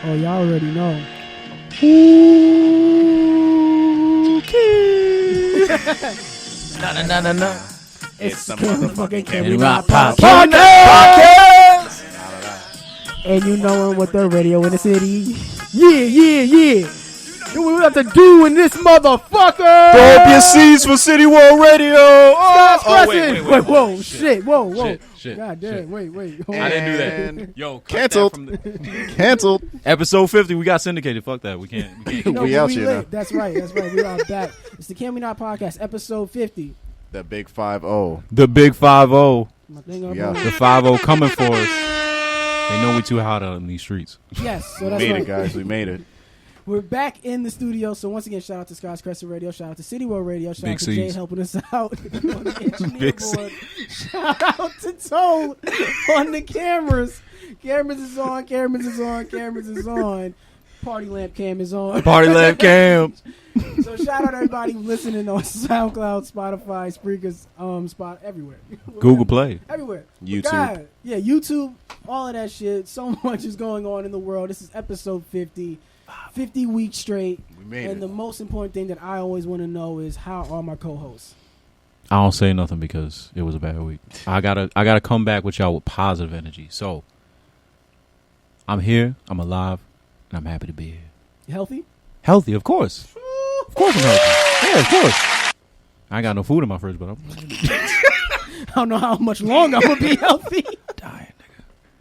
Oh, y'all already know. No. It's the motherfucking Can We We Not Not Podcast. And you know what the radio in the city. Yeah. What we have to do in this motherfucker? Throw up your seats for City World Radio. Wait, whoa, shit, whoa. Shit. God damn, shit. wait. I didn't do that. Yo, cut Canceled. that from the Canceled. episode 50. We got syndicated. Fuck that. We can't. No, We out here now. That's right. We are back. It's the Can We Not Podcast, episode 50. The big 5-0. The big 5-0. My thing up Yeah. on The it. 5-0 coming for us. They know we too hot out in these streets. Yes, so We that's made right. it, guys. We made it. We're back in the studio. So once again, shout out to Scott's Crescent Radio, shout out to City World Radio, shout Big out to C's. Jade helping us out on the engineer Big board. Shout out to Toad on the cameras. Cameras is on. Party lamp cam is on. Party lab cam. So shout out everybody listening on SoundCloud, Spotify, Spreakers, Spot everywhere. Google Play. Everywhere. YouTube. God, yeah, YouTube, all of that shit. So much is going on in the world. This is episode 50. 50 weeks straight. We made And it. the most important thing that I always want to know is how are my co-hosts? I don't say nothing because it was a bad week. I gotta come back with y'all with positive energy. So I'm here, I'm alive, and I'm happy to be here. You healthy? Healthy, of course. Of course I'm healthy. Yeah, of course. I ain't got no food in my fridge, but I'm I don't know how much longer I'm going to be healthy. dying,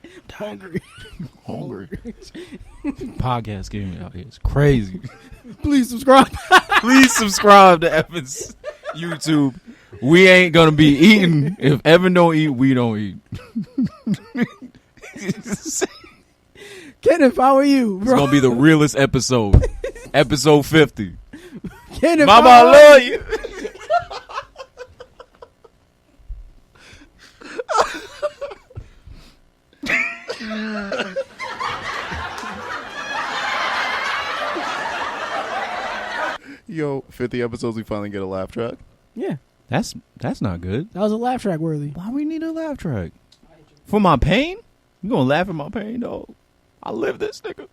nigga. Hungry. Hungry. Podcast game out here is crazy. Please subscribe. Please subscribe to Evan's YouTube. We ain't gonna be eating. If Evan don't eat, we don't eat. It's Kenneth, how are you, bro? gonna be the realest episode. Episode 50. Kenneth, Mama, how I are love you? you. Yo, 50 episodes, we finally get a laugh track. Yeah, That's not good. that was a laugh track worthy. Why we need a laugh track? For my pain? You gonna laugh at my pain, dog? I live this, nigga.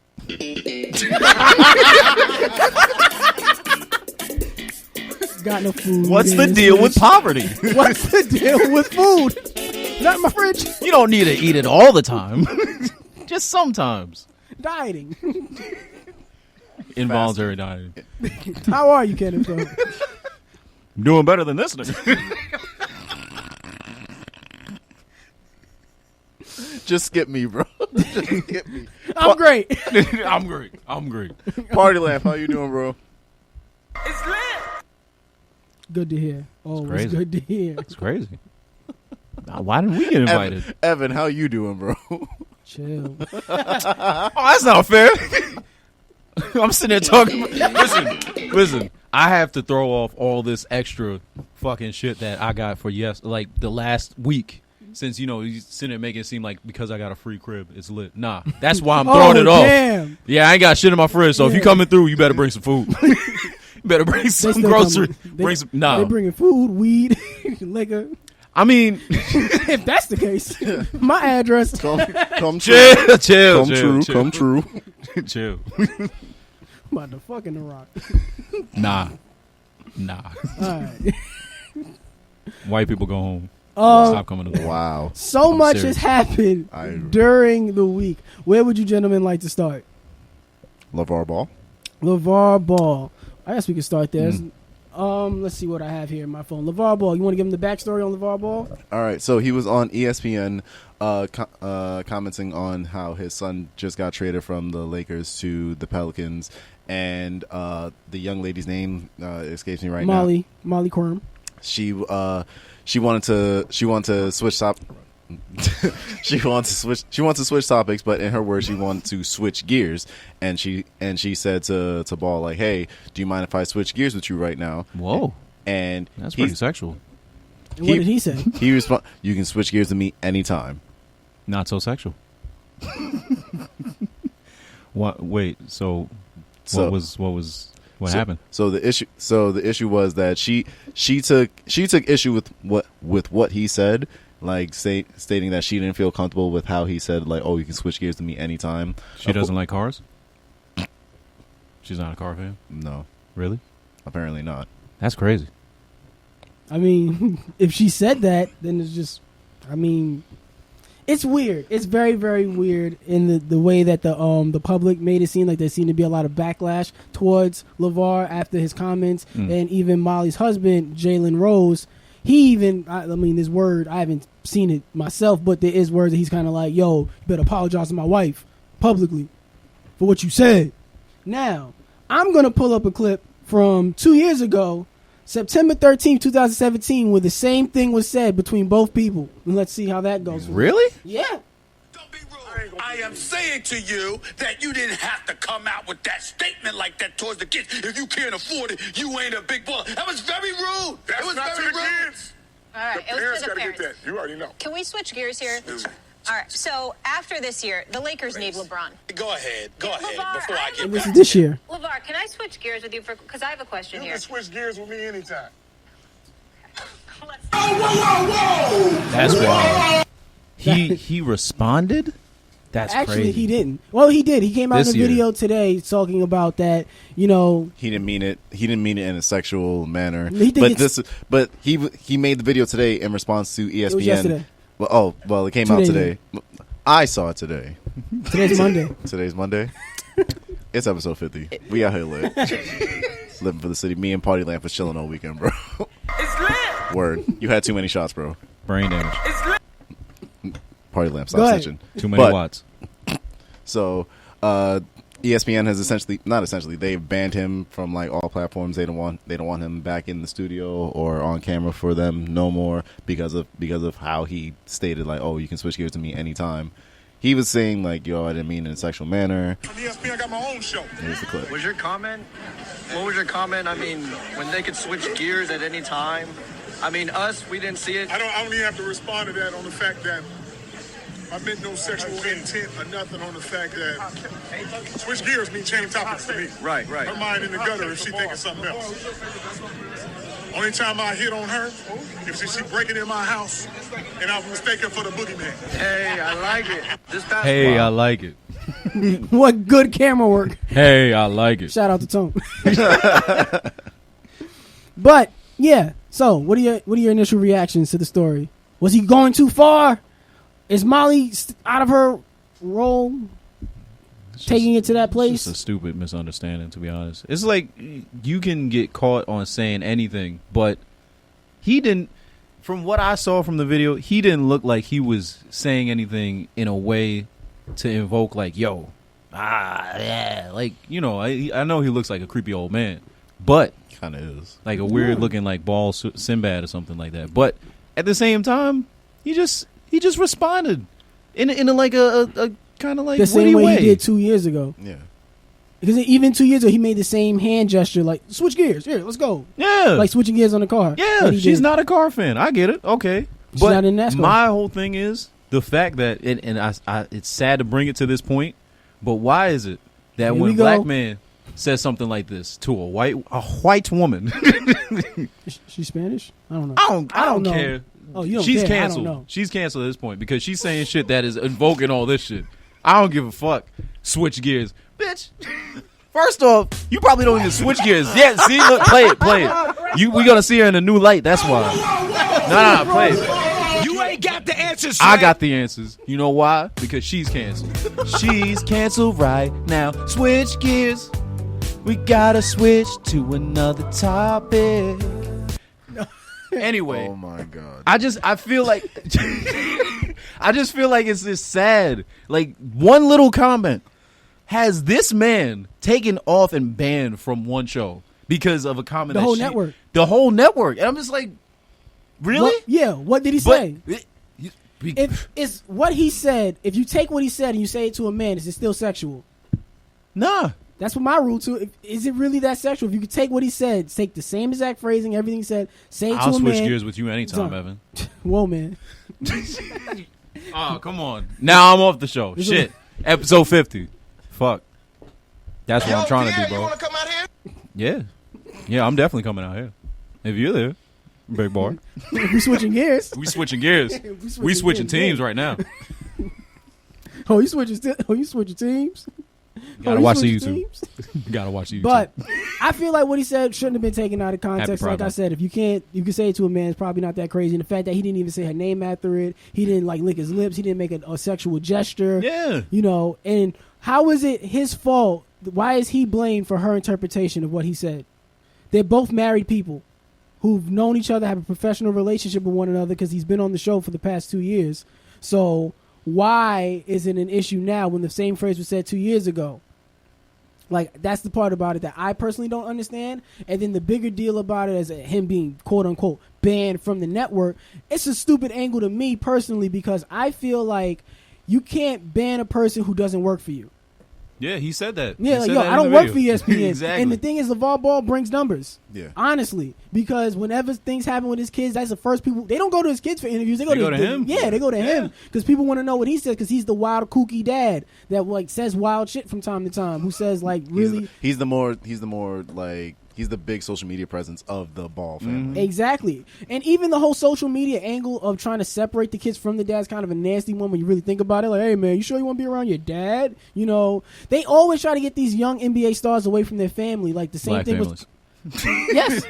Got no food. What's the in deal his with fridge. poverty? What's the deal with food? Not in my fridge. You don't need to eat it all the time. Just sometimes. Dieting. Involuntary dieting. How are you, Kenneth? Though? I'm doing better than this nigga. Just skip me, bro. Just skip me. I'm great. I'm great. Party laugh. How you doing, bro? Good to hear. Oh, it's crazy. good to hear. It's crazy. Now, why didn't we get invited? Evan, how you doing, bro? Chill. Oh, that's not fair. I'm sitting there talking. Listen. I have to throw off all this extra fucking shit that I got for like the last week. Since, you sitting there making it seem like because I got a free crib, it's lit. Nah, that's why I'm throwing it off. Damn. Yeah, I ain't got shit in my fridge, so if you Yeah. coming through, you better bring some food. You better bring They some still groceries. coming. Bring some. They No, bringing food, weed, liquor. I mean, If that's the case, my address. Come true. chill, Come true. chill. I'm about to fucking the rock. Nah. All right. White people go home. Um, Stop coming to the Wow. So I'm much serious. has happened during the week. Where would you gentlemen like to start? Lavar Ball. Lavar Ball. I guess we can start there. Let's see what I have here in my phone. Lavar Ball. You want to give him the backstory on Lavar Ball? All right, so he was on ESPN commenting on how his son just got traded from the Lakers to the Pelicans, and the young lady's name escapes me right now. Molly Qerim. She wanted to switch top. she wants to switch topics, but in her words, she wanted to switch gears, and she said to Ball, like, "Hey, do you mind if I switch gears with you right now?" Whoa, And that's pretty sexual. And what did he say? He responded, "You can switch gears with me anytime." Not so sexual. What? Wait. So what happened? So the issue was that she took issue with what he said, like stating that she didn't feel comfortable with how he said, like, "Oh, you can switch gears to me anytime." She doesn't like cars. She's not a car fan? No, Really? apparently not. That's crazy. I mean, if she said that, then it's just, I mean, it's weird. It's very, very weird in the way that the public made it seem like there seemed to be a lot of backlash towards Lavar after his comments, and even Molly's husband, Jalen Rose. He even, I mean, this word, I haven't seen it myself, but there is words that he's kind of like, yo, you better apologize to my wife publicly for what you said. Now, I'm going to pull up a clip from 2 years ago, September 13th, 2017, where the same thing was said between both people. And let's see how that goes. Really? Yeah. Don't be rude. I am saying to you that you didn't have to come out with that statement like that towards the kids. If you can't afford it, you ain't a big baller. That was very rude. That's it was not very to the rude. kids. All right, The it was parents to the gotta parents. get that. You already know. Can we switch gears here? All right, so after this year, the Lakers need LeBron. Go ahead. Go ahead. LeVar, Before I get And this back. is this year. LeVar, can I switch gears with you because I have a question You here. can switch gears with me anytime. That's wild. He responded? That's Actually, crazy. he didn't. Well, he did. He came out This in a year. video today talking about that, you know. He didn't mean it. He didn't mean it in a sexual manner. He think it's- But he made the video today in response to ESPN. It was yesterday. Well, it came 2 out days today. I saw it today. Today's Monday. Today's Monday. It's episode 50. We out here lit. Living for the city. Me and Party Lamp was chilling all weekend, bro. It's lit. Word. You had too many shots, bro. Brain damage. It's lit. Party Lamp, Go stop ahead. snitching. Too many But- watts. So, ESPN has they've banned him from like all platforms. They don't want him back in the studio or on camera for them no more because of how he stated like, oh, you can switch gears to me anytime. He was saying like, yo, I didn't mean it in a sexual manner. On ESPN, I got my own show. Here's the clip. Was your comment? What was your comment? I mean, when they could switch gears at any time. I mean, we didn't see it. I don't even have to respond to that on the fact that I meant no sexual intent or nothing on the fact that switch gears mean change topics to me. Right. Her mind in the gutter if she thinking something else. Only time I hit on her if she breaking in my house and I was mistaken for the boogeyman. Hey, I like it. This basketball. Hey, I like it. What good camera work. Hey, I like it. Shout out to Tone. But yeah, so what are your initial reactions to the story? Was he going too far? Is Molly out of her role, taking it to that It's place? just a stupid misunderstanding, to be honest. It's like you can get caught on saying anything, but he didn't. From what I saw from the video, he didn't look like he was saying anything in a way to invoke like, yo, yeah, like, you know, I know he looks like a creepy old man, but Kind of is. like a weird looking like bald Sinbad or something like that. But at the same time, he just responded in a like a kind of like the same witty way he did 2 years ago. Yeah. Because even 2 years ago, he made the same hand gesture, like switch gears. Here, let's go. Yeah, Like switching gears on the car. yeah. that he She's did. not a car fan. I get it. Okay, She's but not in NASCAR. my whole thing is the fact that, and I it's sad to bring it to this point, but why is it that Here when we a black go. man says something like this to a white woman, She's Spanish? I don't know. I don't know. care. Oh, you don't She's care. canceled. I don't know. She's canceled at this point because she's saying shit that is invoking all this shit. I don't give a fuck. Switch gears, bitch. First off, you probably don't even switch gears. Yeah, see, look, play it. We gonna see her in a new light. That's why. No, play it. You ain't got the answers. I got the answers. You know why? Because she's canceled. She's canceled right now. Switch gears. We gotta switch to another topic. Anyway. Oh my god. I feel like I just feel like it's just sad. Like one little comment has this man taken off and banned from one show because of a comment. The that whole network. The whole network. And I'm just like, really? What, yeah, what did he But say? If it's what he said, if you take what he said and you say it to a man, is it still sexual? nah. That's what my rule too. Is it really that sexual? If you could take what he said, take the same exact phrasing, everything he said, say it I'll to a switch man. gears with you anytime, Done. Evan. Whoa, man. Oh, come on. Now I'm off the show. Shit. Episode 50. Fuck. That's what I'm trying to do, You bro. want to come out here? Yeah. Yeah, I'm definitely coming out here. If you're there, big boy. We switching gears. We switching gears. We switching gears, teams yeah. right now. Oh, you switching teams? Gotta watch the switched YouTube. teams? Gotta watch the YouTube. But I feel like what he said shouldn't have been taken out of Happy context. Pride Like I Month. said, if you can say it to a man, it's probably not that crazy. And the fact that he didn't even say her name after it, he didn't like lick his lips, he didn't make a sexual gesture. Yeah. You know, and how is it his fault? Why is he blamed for her interpretation of what he said? They're both married people who've known each other, have a professional relationship with one another because he's been on the show for the past 2 years. So why is it an issue now when the same phrase was said 2 years ago? Like, that's the part about it that I personally don't understand. And then the bigger deal about it is him being, quote-unquote, banned from the network. It's a stupid angle to me personally because I feel like you can't ban a person who doesn't work for you. Yeah, he said that. Yeah, He like, said yo, that in I don't the work for video. ESPN. Exactly. And the thing is, Lavar Ball brings numbers. Yeah. Honestly. Because whenever things happen with his kids, that's the first people. They don't go to his kids for interviews. They go to him. Yeah, they go to him. Because people want to know what he says because he's the wild, kooky dad that, like, says wild shit from time to time. Who says, like, really. He's the more like, he's the big social media presence of the Ball family. Exactly. And even the whole social media angle of trying to separate the kids from the dad's kind of a nasty one when you really think about it. Like, hey, man, you sure you want to be around your dad? You know, they always try to get these young NBA stars away from their family. Like the same Black thing families. was. Yes.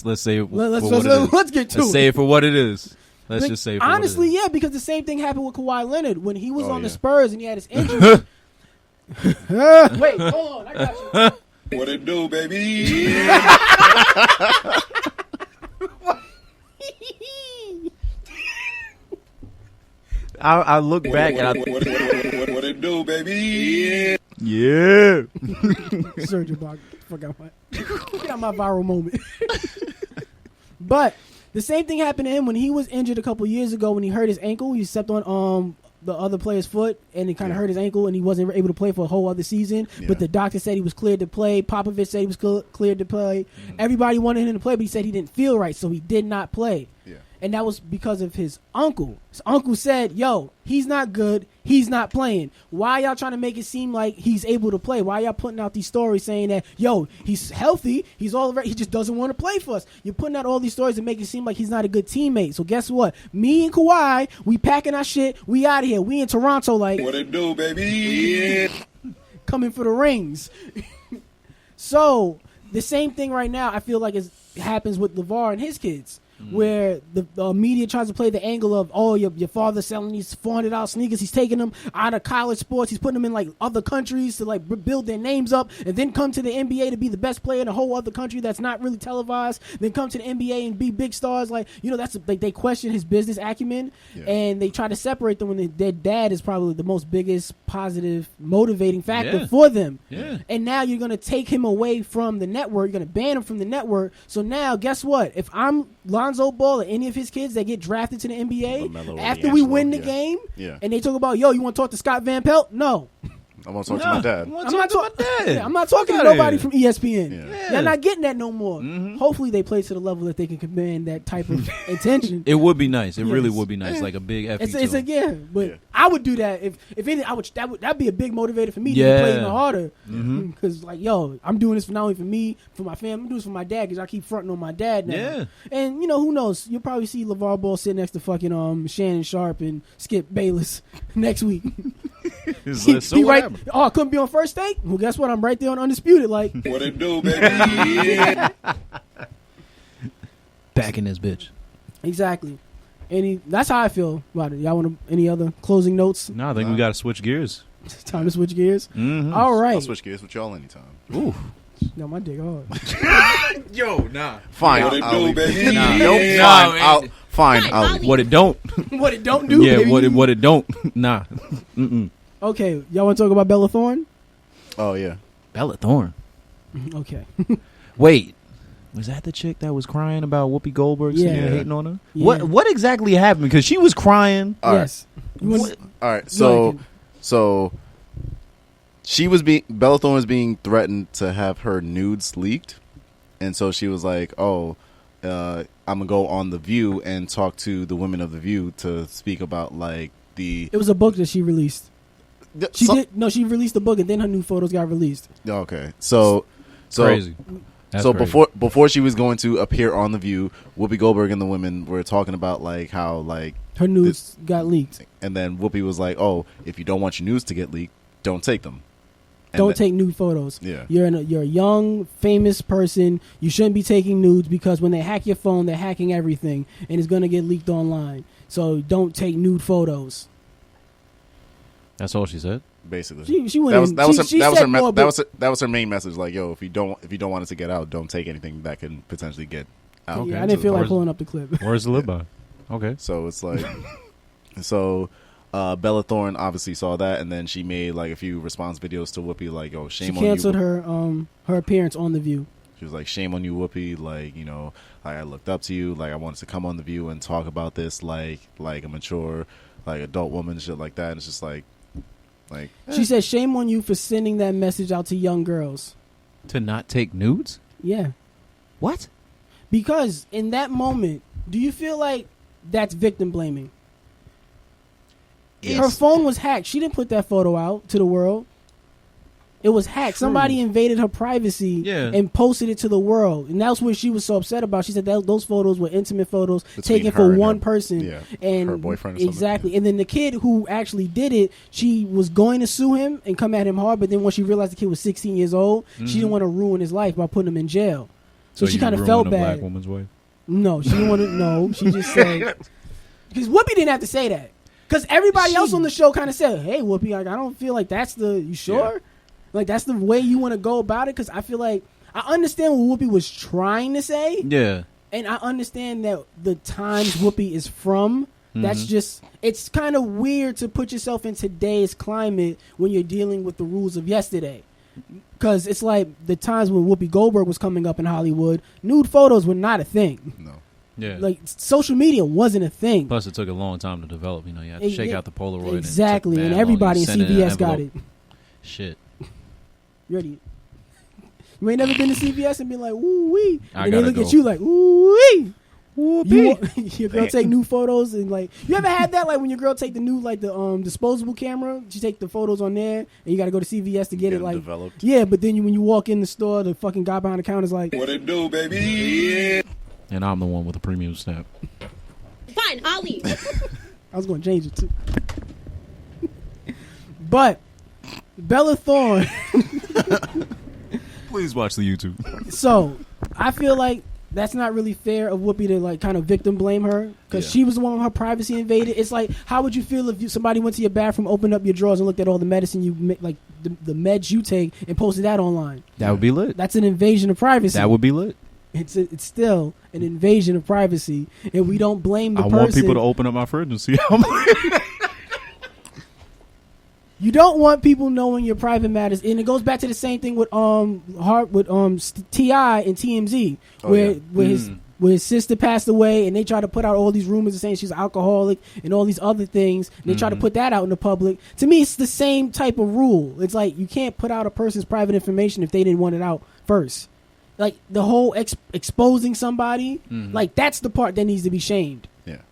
Let's say it Let's for what it is. let's get to Let's it. say it for what it is. Let's Like, just say it for honestly, what it is. yeah, because the same thing happened with Kawhi Leonard when he was Oh, on the yeah. Spurs and he had his injury. Wait, hold on, I got you. What it do, baby? I look back and I What it do, baby? yeah. Serge Ibaka, fuck out my viral moment. But the same thing happened to him when he was injured a couple years ago when he hurt his ankle. He stepped on the other player's foot and it kind of hurt his ankle and he wasn't able to play for a whole other season. Yeah. But the doctor said he was cleared to play. Popovich said he was cleared to play. Everybody wanted him to play, but he said he didn't feel right, so he did not play. Yeah. And that was because of his uncle. His uncle said, yo, he's not good. He's not playing. Why y'all trying to make it seem like he's able to play? Why y'all putting out these stories saying that, yo, he's healthy. He's all right. He just doesn't want to play for us. You're putting out all these stories to make it seem like he's not a good teammate. So guess what? Me and Kawhi, we packing our shit. We out of here. We in Toronto like What it do, baby? coming for the rings. So the same thing right now I feel like happens with LeVar and his kids. Where the media tries to play the angle of, oh, your father's selling these $400 sneakers. He's taking them out of college sports. He's putting them in like other countries to like build their names up, and then come to the NBA to be the best player in a whole other country that's not really televised. Then come to the NBA and be big stars. Like, you know, that's like they question his business acumen, and they try to separate them when their dad is probably the most biggest positive motivating factor for them. Yeah. And now you're going to take him away from the network. You're going to ban him from the network. So now, guess what? If I'm Lonzo Ball or any of his kids that get drafted to the NBA, LaMelo, after we D'Angelo, win the yeah. game, Yeah. and they talk about, yo, you want to talk to Scott Van Pelt? No. I want to talk to my dad. I'm not talking. dad. I'm not talking to outta nobody here. from ESPN. Yeah. They're not getting that no more. Hopefully, they play to the level that they can command that type of attention. It would be nice. It really Yes. would be nice. Yeah. Like a big FE. It's a yeah, but Yeah. I would do that if any. That'd be a big motivator for me to play even harder. Because like, yo, I'm doing this for not only for me, for my family, I'm doing this for my dad because I keep fronting on my dad now. Yeah. And you know who knows? You'll probably see LeVar Ball sitting next to fucking Shannon Sharp and Skip Bayless next week. So He right? whatever. Oh, I couldn't be on First Take. Well, guess what? I'm right there on Undisputed. Like, What it do, baby? Back in this bitch. exactly. That's how I feel about it. Y'all want any other closing notes? No, I think we got to switch gears. It's time to switch gears. Mm-hmm. All right. I'll switch gears with y'all anytime. Ooh. No, my dick hard. Yo, nah. Fine. What it I'll do, leave. baby? Nah. Nope. Nah, Fine. I'll leave. What it don't. What it don't do? Yeah, baby. what it don't. Nah. Mm-mm. Okay, y'all want to talk about Bella Thorne? Oh yeah. Bella Thorne. Okay. Wait. Was that the chick that was crying about Whoopi Goldbergs Yeah. hating on her? Yeah. What exactly happened? Because she was crying. All right. Yes. You wanna- All right. Go ahead. So Bella Thorne was being threatened to have her nudes leaked, and so she was like, "Oh, I'm gonna go on The View and talk to the women of The View to speak about like the." It was a book that she released. She some- did. No, she released the book and then her new photos got released. Okay, so Crazy. That's so crazy. before she was going to appear on The View, Whoopi Goldberg and the women were talking about like how like, Her nudes got leaked. and then Whoopi was like, "Oh, if you don't want your news to get leaked, don't take them." don't take nude photos. Yeah. You're a young, famous person. You shouldn't be taking nudes because when they hack your phone, they're hacking everything, and it's gonna get leaked online. So don't take nude photos. That's all she said. She Basically, went. that was her main message. Like, yo, if you don't want it to get out, don't take anything that can potentially get out. Okay. I didn't feel like Where's- pulling up the clip. Where's the live by? Okay. So it's like, Bella Thorne obviously saw that, and then she made like a few response videos to Whoopi, like, "Oh, shame She on you." canceled her appearance on The View. She was like, "Shame on you, Whoopi. Like, I looked up to you. Like, I wanted to come on The View and talk about this, like a mature, like adult woman, shit like that." And it's just like. She said, "Shame on you for sending that message out to young girls." To not take nudes? Yeah. What? Because in that moment, do you feel like that's victim blaming? Her phone was hacked. She didn't put that photo out to the world. It was hacked. True. Somebody invaded her privacy and posted it to the world. And that's what she was so upset about. She said that those photos were intimate photos taken for one person. Yeah, and her boyfriend or something. Exactly. And then the kid who actually did it, she was going to sue him and come at him hard. But then when she realized the kid was 16 years old, she didn't want to ruin his life by putting him in jail. So she kind of felt a bad. Black woman's wife? No, she didn't want to. No, she just said. Because Whoopi didn't have to say that. Because everybody else on the show kind of said, "Hey, Whoopi, like, I don't feel like that's the. You sure? Yeah. Like that's the way you want to go about it?" Because I feel like I understand what Whoopi was trying to say. Yeah. And I understand that the times Whoopi is from. That's just. It's kind of weird to put yourself in today's climate when you're dealing with the rules of yesterday. Because it's like the times when Whoopi Goldberg was coming up in Hollywood, nude photos were not a thing. No. Yeah. Like social media wasn't a thing. Plus, it took a long time to develop. You have to shake out the Polaroid. Exactly, and and everybody in CVS got it. Shit. You ready? You ain't never been to CVS and been like, "Ooh wee," and they look go. at you like, "Ooh wee." Your girl take new photos and like you ever had that like when your girl take the new like the disposable camera, she take the photos on there and you got to go to CVS to get it like developed. Yeah, but then when you walk in the store, the fucking guy behind the counter is like, What it do, baby? Yeah. And I'm the one with the premium snap. Fine, I'll leave. I was going to change it too. But Bella Thorne. Please watch the YouTube. So I feel like that's not really fair of Whoopi to like kind of victim blame her because she was the one with her privacy invaded. It's like, how would you feel if somebody went to your bathroom, opened up your drawers, and looked at all the medicine like the meds you take and posted that online? That would be lit. That's an invasion of privacy. That would be lit. It's still an invasion of privacy, and we don't blame the person. I want people to open up my fridge and see how much. You don't want people knowing your private matters, and it goes back to the same thing with T.I. and TMZ, where his sister passed away, and they try to put out all these rumors of saying she's an alcoholic and all these other things. And they try to put that out in the public. To me, it's the same type of rule. It's like you can't put out a person's private information if they didn't want it out first. Like the whole exposing somebody, like that's the part that needs to be shamed. Yeah.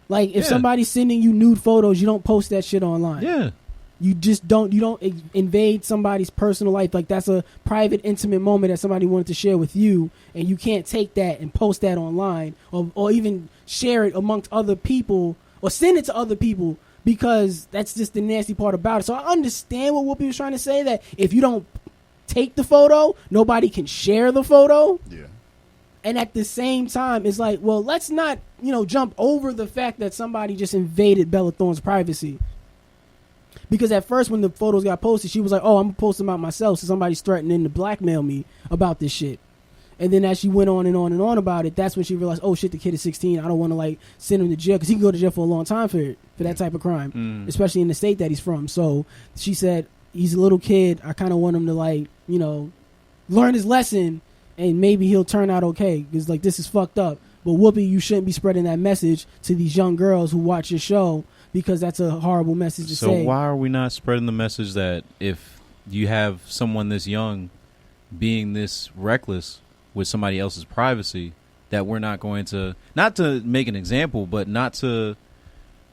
Like if somebody's sending you nude photos, you don't post that shit online. Yeah. You just don't. You don't invade somebody's personal life. Like that's a private, intimate moment that somebody wanted to share with you, and you can't take that and post that online, or even share it amongst other people, or send it to other people, because that's just the nasty part about it. So I understand what Whoopi was trying to say, that if you don't take the photo, nobody can share the photo. Yeah. And at the same time, it's like, well, let's not, jump over the fact that somebody just invaded Bella Thorne's privacy. Because at first when the photos got posted, she was like, "Oh, I'm posting about myself, so somebody's threatening to blackmail me about this shit." And then as she went on and on and on about it, that's when she realized, "Oh shit, the kid is 16. I don't want to send him to jail because he can go to jail for a long time for that type of crime, especially in the state that he's from." So she said, "He's a little kid. I kind of want him to learn his lesson, and maybe he'll turn out okay. Because this is fucked up. But Whoopi, you shouldn't be spreading that message to these young girls who watch your show." Because that's a horrible message to say. So why are we not spreading the message that if you have someone this young being this reckless with somebody else's privacy, that we're not going to, not to make an example, but not to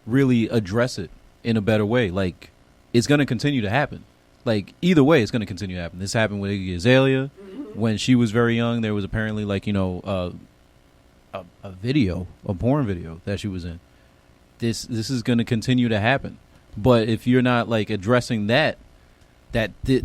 really address it in a better way? Like, it's going to continue to happen. Like, either way, it's going to continue to happen. This happened with Iggy Azalea. When she was very young, there was apparently a porn video that she was in. This is going to continue to happen. But if you're not addressing that,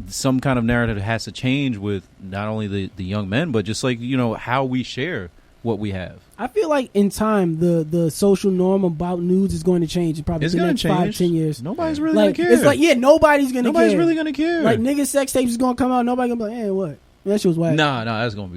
some kind of narrative has to change with not only the young men, but just like, you know, how we share what we have. I feel like in time the social norm about nudes is going to change. It's probably the next 5-10 years. Nobody's really like, gonna care. It's like nobody's gonna care. Nobody's really gonna care. Like niggas sex tapes is gonna come out. Nobody gonna be like, hey, what? That shit was whack. Nah, that's gonna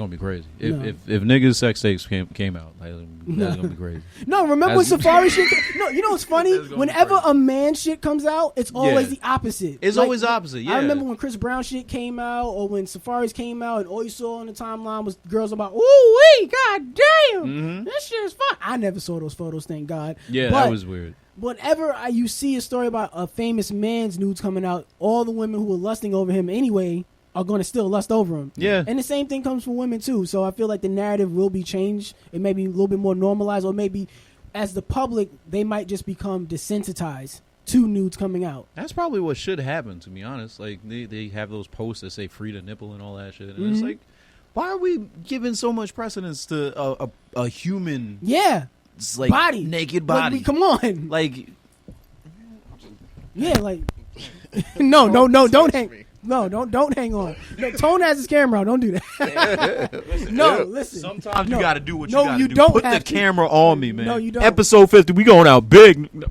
be crazy. If niggas sex tapes came out, like, that's gonna be crazy. No, remember when Safari shit? No, you know what's funny? Whenever a man shit comes out, it's always the opposite. It's always opposite. Yeah, I remember when Chris Brown shit came out, or when Safaris came out, and all you saw on the timeline was girls about, ooh wee, god damn, this shit is fun. I never saw those photos, thank God. Yeah, that was weird. Whenever you see a story about a famous man's nudes coming out, all the women who were lusting over him anyway are going to still lust over him. Yeah. And the same thing comes from women too. So I feel like the narrative will be changed. It may be a little bit more normalized, or maybe as the public, they might just become desensitized to nudes coming out. That's probably what should happen, to be honest. Like, they have those posts that say free to nipple and all that shit. And it's like, why are we giving so much precedence to a human like, body, naked body? Like, come on. Like, yeah, like, no, don't hang. No, don't hang on. No, Tone has his camera out. Don't do that. No, listen. Sometimes you got to do what you got to do. Don't Put the camera on me, man. No, you don't. Episode 50, we going out big. No.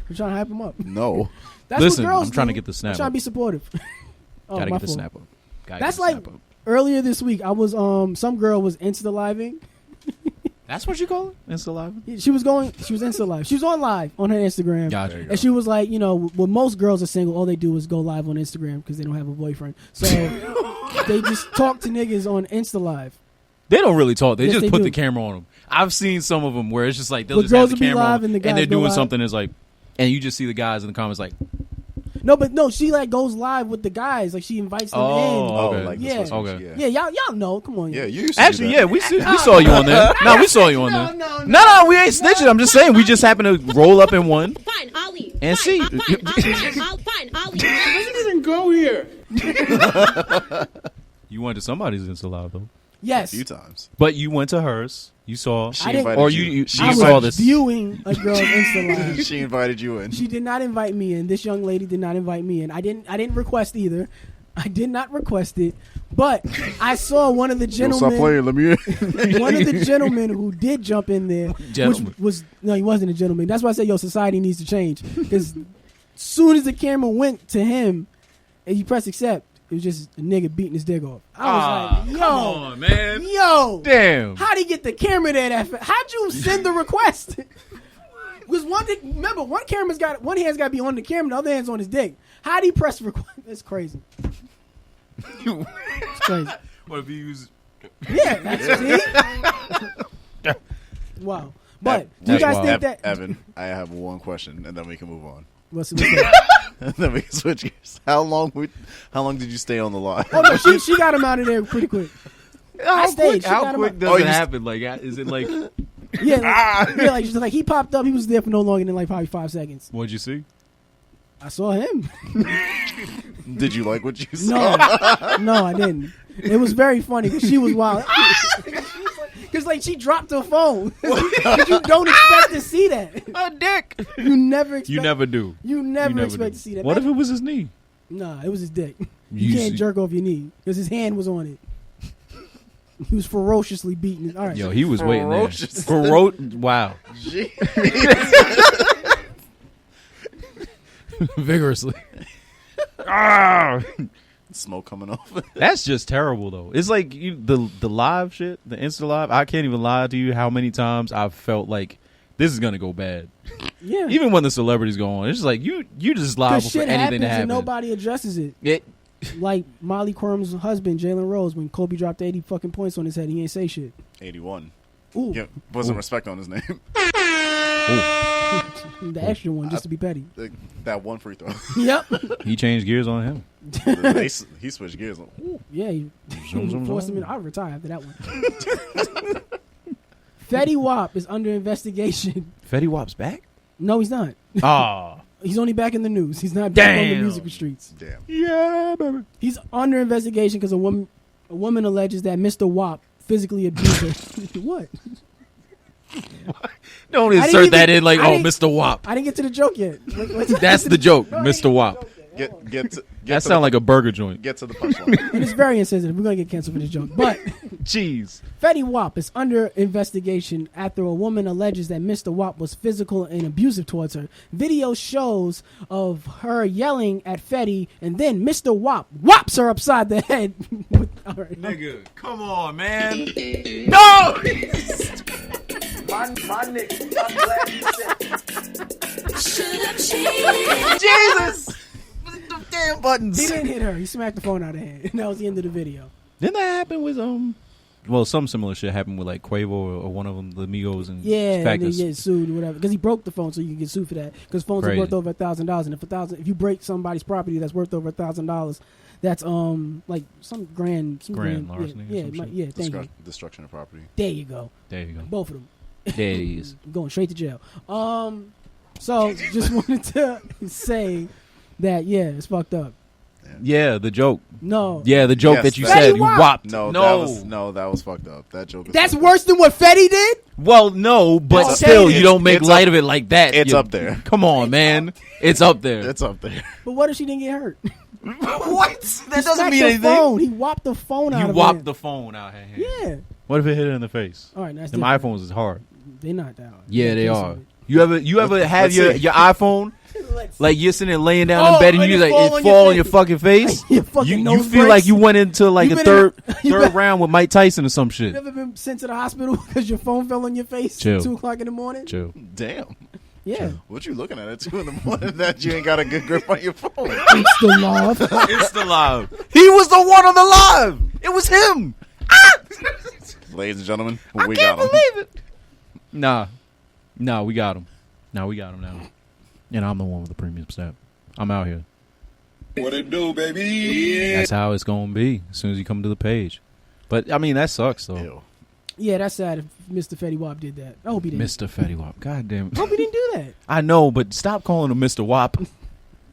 You're trying to hype him up. No. That's Listen, what girls I'm trying do. to get the snap I'm trying to up. be supportive. Gotta get the snap up. That's like earlier this week. I was some girl was Insta-living. That's what you call it? Insta-live? She was Insta-live. She was on live on her Instagram. Gotcha. And she was like, you know, when most girls are single, all they do is go live on Instagram because they don't have a boyfriend. So they just talk to niggas on Insta-live. They don't really talk. They Yes, just they put do. the camera on them. I've seen some of them where it's just like they'll But just have girls the will be camera live on and the guys they're go doing live. something that's like, and you just see the guys in the comments like, No, she like goes live with the guys. Like she invites them in. okay. Like Yeah. this was- Okay. Yeah, y'all know. Come on. Yeah, you used to actually, do yeah, that. we saw you on there. No, we saw you on there. No, we ain't snitching. I'm just saying we just happened to roll up in one. Fine, I'll leave. And see. Fine, I'll leave. Doesn't even go here. You went to somebody's Insta Live though. Yes. A few times. But you went to hers. You saw. She I didn't- invited Or you. you She I saw was this. viewing a girl's Insta live. She invited you in. She did not invite me in. This young lady did not invite me in. I didn't request either. I did not request it. But I saw one of the Stop gentlemen. playing. Let me in. One of the gentlemen who did jump in there, Gentleman. which was no, he wasn't a gentleman. That's why I said, yo, society needs to change. Because soon as the camera went to him and you press accept, it was just a nigga beating his dick off. I was like, yo, come on, man. yo, Damn. how'd he get the camera there? How'd you send the request? Because remember, one hand's got to be on the camera, the other hand's on his dick. How'd he press request? It's crazy. It's crazy. What if you use? Yeah, that's wow. But do you That's guys wild. think that? Evan, I have one question, and then we can move on. What's that? And then we can switch gears. How long did you stay on the line? Oh no, she got him out of there pretty quick. How stayed. She got How him quick out. does Oh, it you happen? Like, is it like? Yeah, she's like he popped up. He was there for no longer than like probably 5 seconds. What'd you see? I saw him. Did you like what you saw? No, I didn't. It was very funny because she was wild. Because like she dropped her phone. 'Cause you don't expect to see that. A dick. You never expect. You never do. You never You expect do. to see that. What if it was his knee? Nah, it was his dick. You You can't see- jerk off your knee because his hand was on it. He was ferociously beating it. All right. Yo, he was waiting there. Ferocious. Wow. Vigorously. Smoke coming off. That's just terrible, though. It's like the live shit, the Insta Live. I can't even lie to you how many times I've felt like this is gonna go bad. Yeah. Even when the celebrities go on, it's just like you just liable Because for shit anything happens to happen. and nobody addresses it. It, Like Molly Qerim's husband, Jalen Rose, when Kobe dropped 80 fucking points on his head, he ain't say shit. 81. Ooh, Yeah, wasn't respect on his name. the extra one just to be petty. That one free throw. Yep. he changed gears on him. He switched gears. Yeah, he Zoom, zoom, forced him zoom. in. I'll retire after that one. Fetty Wap is under investigation. Fetty Wap's back? No, he's not. Ah. He's only back in the news. He's not back on the Damn. musical streets. Damn. Yeah, baby. He's under investigation because a woman alleges that Mr. Wap physically abused her. What? Don't didn't insert that even- in like, I oh, didn't- Mr. Wap. I didn't get to the joke yet. That's the joke, Mr. Wap. Get That sounds like a burger joint. Get to the punchline. And it's very insensitive. We're going to get canceled for this joke. But Jeez. Fetty Wap is under investigation after a woman alleges that Mr. Wap was physical and abusive towards her. Video shows of her yelling at Fetty, and then Mr. Wap whops her upside the head. All right. Nigga, come on, man. No! My nigga, I'm glad you said Jesus! The damn buttons. He didn't hit her. He smacked the phone out of her hand. And that was the end of the video. Didn't that happen with well, some similar shit happened with like Quavo or one of them, the Migos and Yeah, and then Factors. get sued or whatever. Because he broke the phone, so you can get sued for that. Because phones Crazy. are worth over $1,000, and if you break somebody's property that's worth over $1,000, that's like some grand larceny or some shit. yeah. Thank you. Destruction of property. There you go. There you go. Both of them. There he is. Going straight to jail. So just wanted to say that it's fucked up. Yeah, the joke. No. Yeah, the joke Yes, that you Fetty said. You Wap. whopped. That was fucked up. That joke. That's worse than what Fetty did? Well, no, but Okay. still, you don't make It's light up- of it like that. It's up there. Come on, man. It's up there. It's up there. But what if she didn't get hurt? What? That He smacked the phone. He whopped the phone out You of whopped her. the phone out her hand. Yeah. What if it hit her in the face? All right, that's Them different. iPhones is hard. They're not that hard. Yeah, they Can't are. see it. You ever have let's your see. iPhone? Like you're sitting there laying down in bed and and you it like fall it on fall your on your face. fucking face. Your fucking you nose feel breaks. like you went into like You a been third you third been- round with Mike Tyson or some shit. You ever been sent to the hospital because your phone fell on your face Chill. at 2 o'clock in the morning? Chill. Damn. Yeah. What you looking at 2 in the morning that you ain't got a good grip on your phone? It's the love. It's the live. He was the one on the live. It was him. Ladies and gentlemen, I we can't got him. believe it. Nah, we got him. We got him now. And I'm the one with the premium stamp. I'm out here. What it do, baby? That's how it's gonna be as soon as you come to the page. But I mean, that sucks though. Ew. Yeah, that's sad if Mr. Fetty Wap did that. I hope he didn't. Mr. Fetty Wap. God damn it. I hope he didn't do that. I know, but stop calling him Mr. Wap.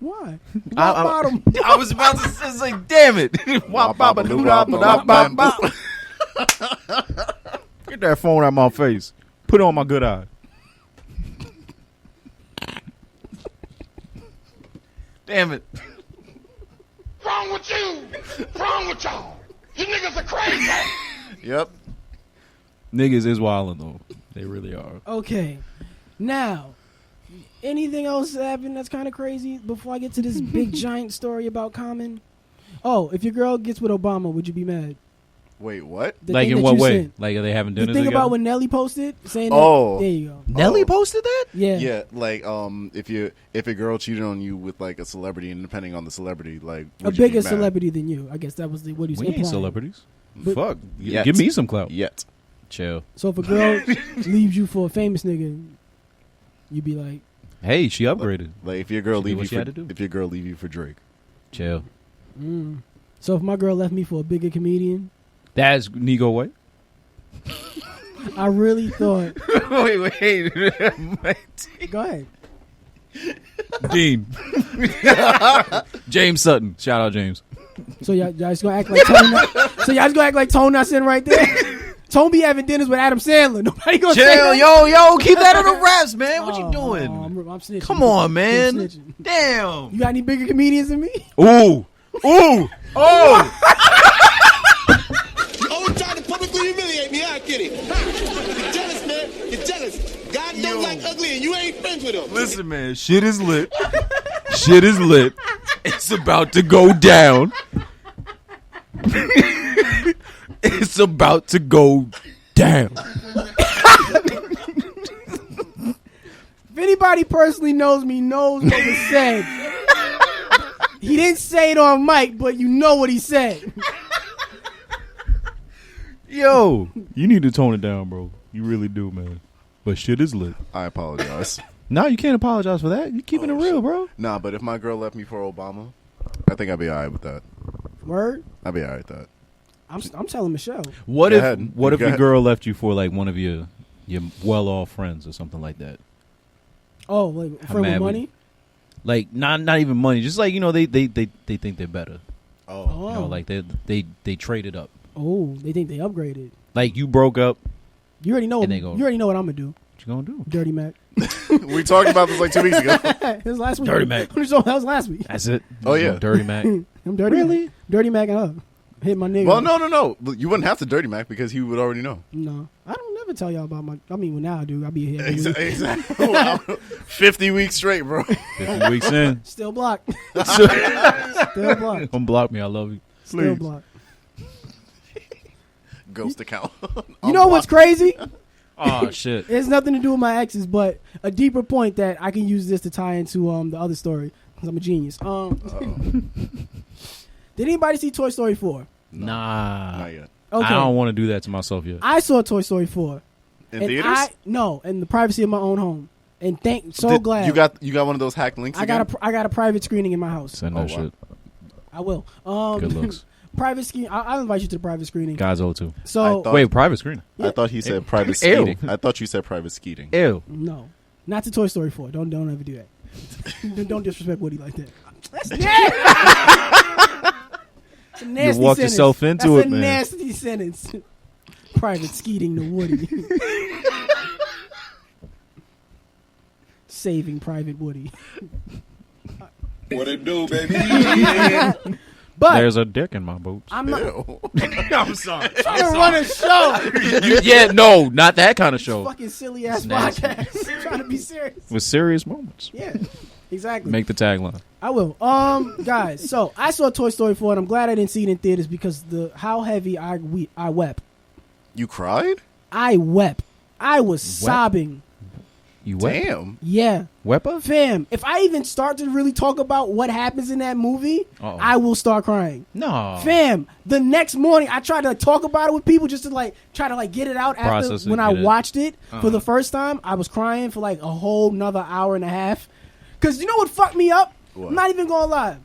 Why? I- Wap bottom. I was about to say, it's like, damn it. Wap, bop, Wap, doo, wap, bop, wap, bop, wap, bop. Get that phone out of my face. Put it on my good eye. Damn it. Wrong with you? Wrong with y'all? You niggas are crazy. Yep. Niggas is wildin' though. They really are. Okay. Now, anything else that happened that's kind of crazy before I get to this big giant story about Common? Oh, if your girl gets with Obama, would you be mad? Wait, what? The Like thing in that what you way? sent. Like are they having The dinner thing together? about when Nelly posted saying Oh. that, there you go. Nelly Oh. posted that? Yeah. Yeah, like if a girl cheated on you with like a celebrity, and depending on the celebrity, like A would you be bigger mad? celebrity than you. I guess that was what he was We ain't implying. celebrities. But- Fuck. Yet. Give me some clout. Yet. Chill. So if a girl leaves you for a famous nigga, you'd be like, Hey, she upgraded. Like if your girl She did leave what you she for had to do. if your girl leave you for Drake. Chill. so if my girl left me for a bigger comedian, That's Nego White. I really thought. wait. Go ahead. Dean. James Sutton. Shout out James. So y'all just gonna act like Tone? So y'all just gonna act like Tone not sitting right there? Tone be having dinners with Adam Sandler. Nobody gonna say Chill, that? yo, keep that on the wraps, man. What you doing? I'm snitching. Come on, I'm man. snitching. Damn. You got any bigger comedians than me? Ooh. Oh, trying to publicly humiliate me, I get it. You're jealous, man. You're jealous. God don't like ugly, and you ain't friends with him. Listen, man. Shit is lit. Shit is lit. It's about to go down. It's about to go down. If anybody personally knows me, knows what was said. He didn't say it on mic, but you know what he said. Yo, you need to tone it down, bro. You really do, man. But shit is lit. I apologize. No, you can't apologize for that. You keeping it real, bro. Nah, but if my girl left me for Obama, I think I'd be alright with that. Word? I'd be alright with that. I'm telling Michelle. What Go if ahead. what if Go your ahead. girl left you for like one of your well off friends or something like that? Oh, like How friend with mad would money? you- Like not even money, just like they think they're better. Oh. Like they traded up. Oh, they think they upgraded. Like you broke up, You already know. And You they go- already know what I'm gonna do. What you gonna do? Dirty Mac. We talked about this like 2 weeks ago. It was last week. Dirty Mac. That was last week. That's it. Oh, yeah. Dirty Mac. I'm dirty. Really? Mac. Dirty Mac and her. Hit my nigga. Well, no. You wouldn't have to dirty Mac because he would already know. No, I don't never tell y'all about my. I mean, well, now I do. I'll be here. every week. Exactly. Wow. 50 weeks straight, bro. 50 weeks in. Still blocked. Still blocked. Don't block me. I love you. Still Please. blocked. Ghost account. You know what's crazy? Oh shit. It has nothing to do with my exes, but a deeper point that I can use this to tie into the other story because I'm a genius. Did anybody see Toy Story 4? Nah. Not yet. Okay. I don't want to do that to myself yet. I saw Toy Story 4. In and theaters? No, in the privacy of my own home. And glad. You got one of those hack links. I got a private screening in my house. Send that shit. I will. Good looks. Private screening. I'll invite you to the private screening. Guys owe too. So wait, private screening. I thought he said private Ew. skeeting. I thought you said private skeeting. Ew. No, not to Toy Story 4. Don't ever do that. Don't disrespect Woody like that. That's nasty. It's a nasty You walked sentence. yourself into That's it, a man. nasty sentence. Private skeeting to Woody. Saving Private Woody. What it do, baby? But There's a dick in my boots. I'm not I'm sorry. trying to run a show. Yeah, no, not that kind of show. Fucking silly ass Nasty. podcast. I'm trying to be serious. With serious moments. Yeah, exactly. Make the tagline. I will. Guys, so I saw Toy Story 4 and I'm glad I didn't see it in theaters because how heavy I wept. You cried? I wept. I was sobbing. You wet? Damn. Yeah. Wepa? Fam, if I even start to really talk about what happens in that movie, Uh-oh. I will start crying. No. Fam, the next morning I tried to talk about it with people just to try to get it out after Process it, when I get it. watched it for the first time. I was crying for a whole nother hour and a half. Cause you know what fucked me up? What? I'm not even gonna lie.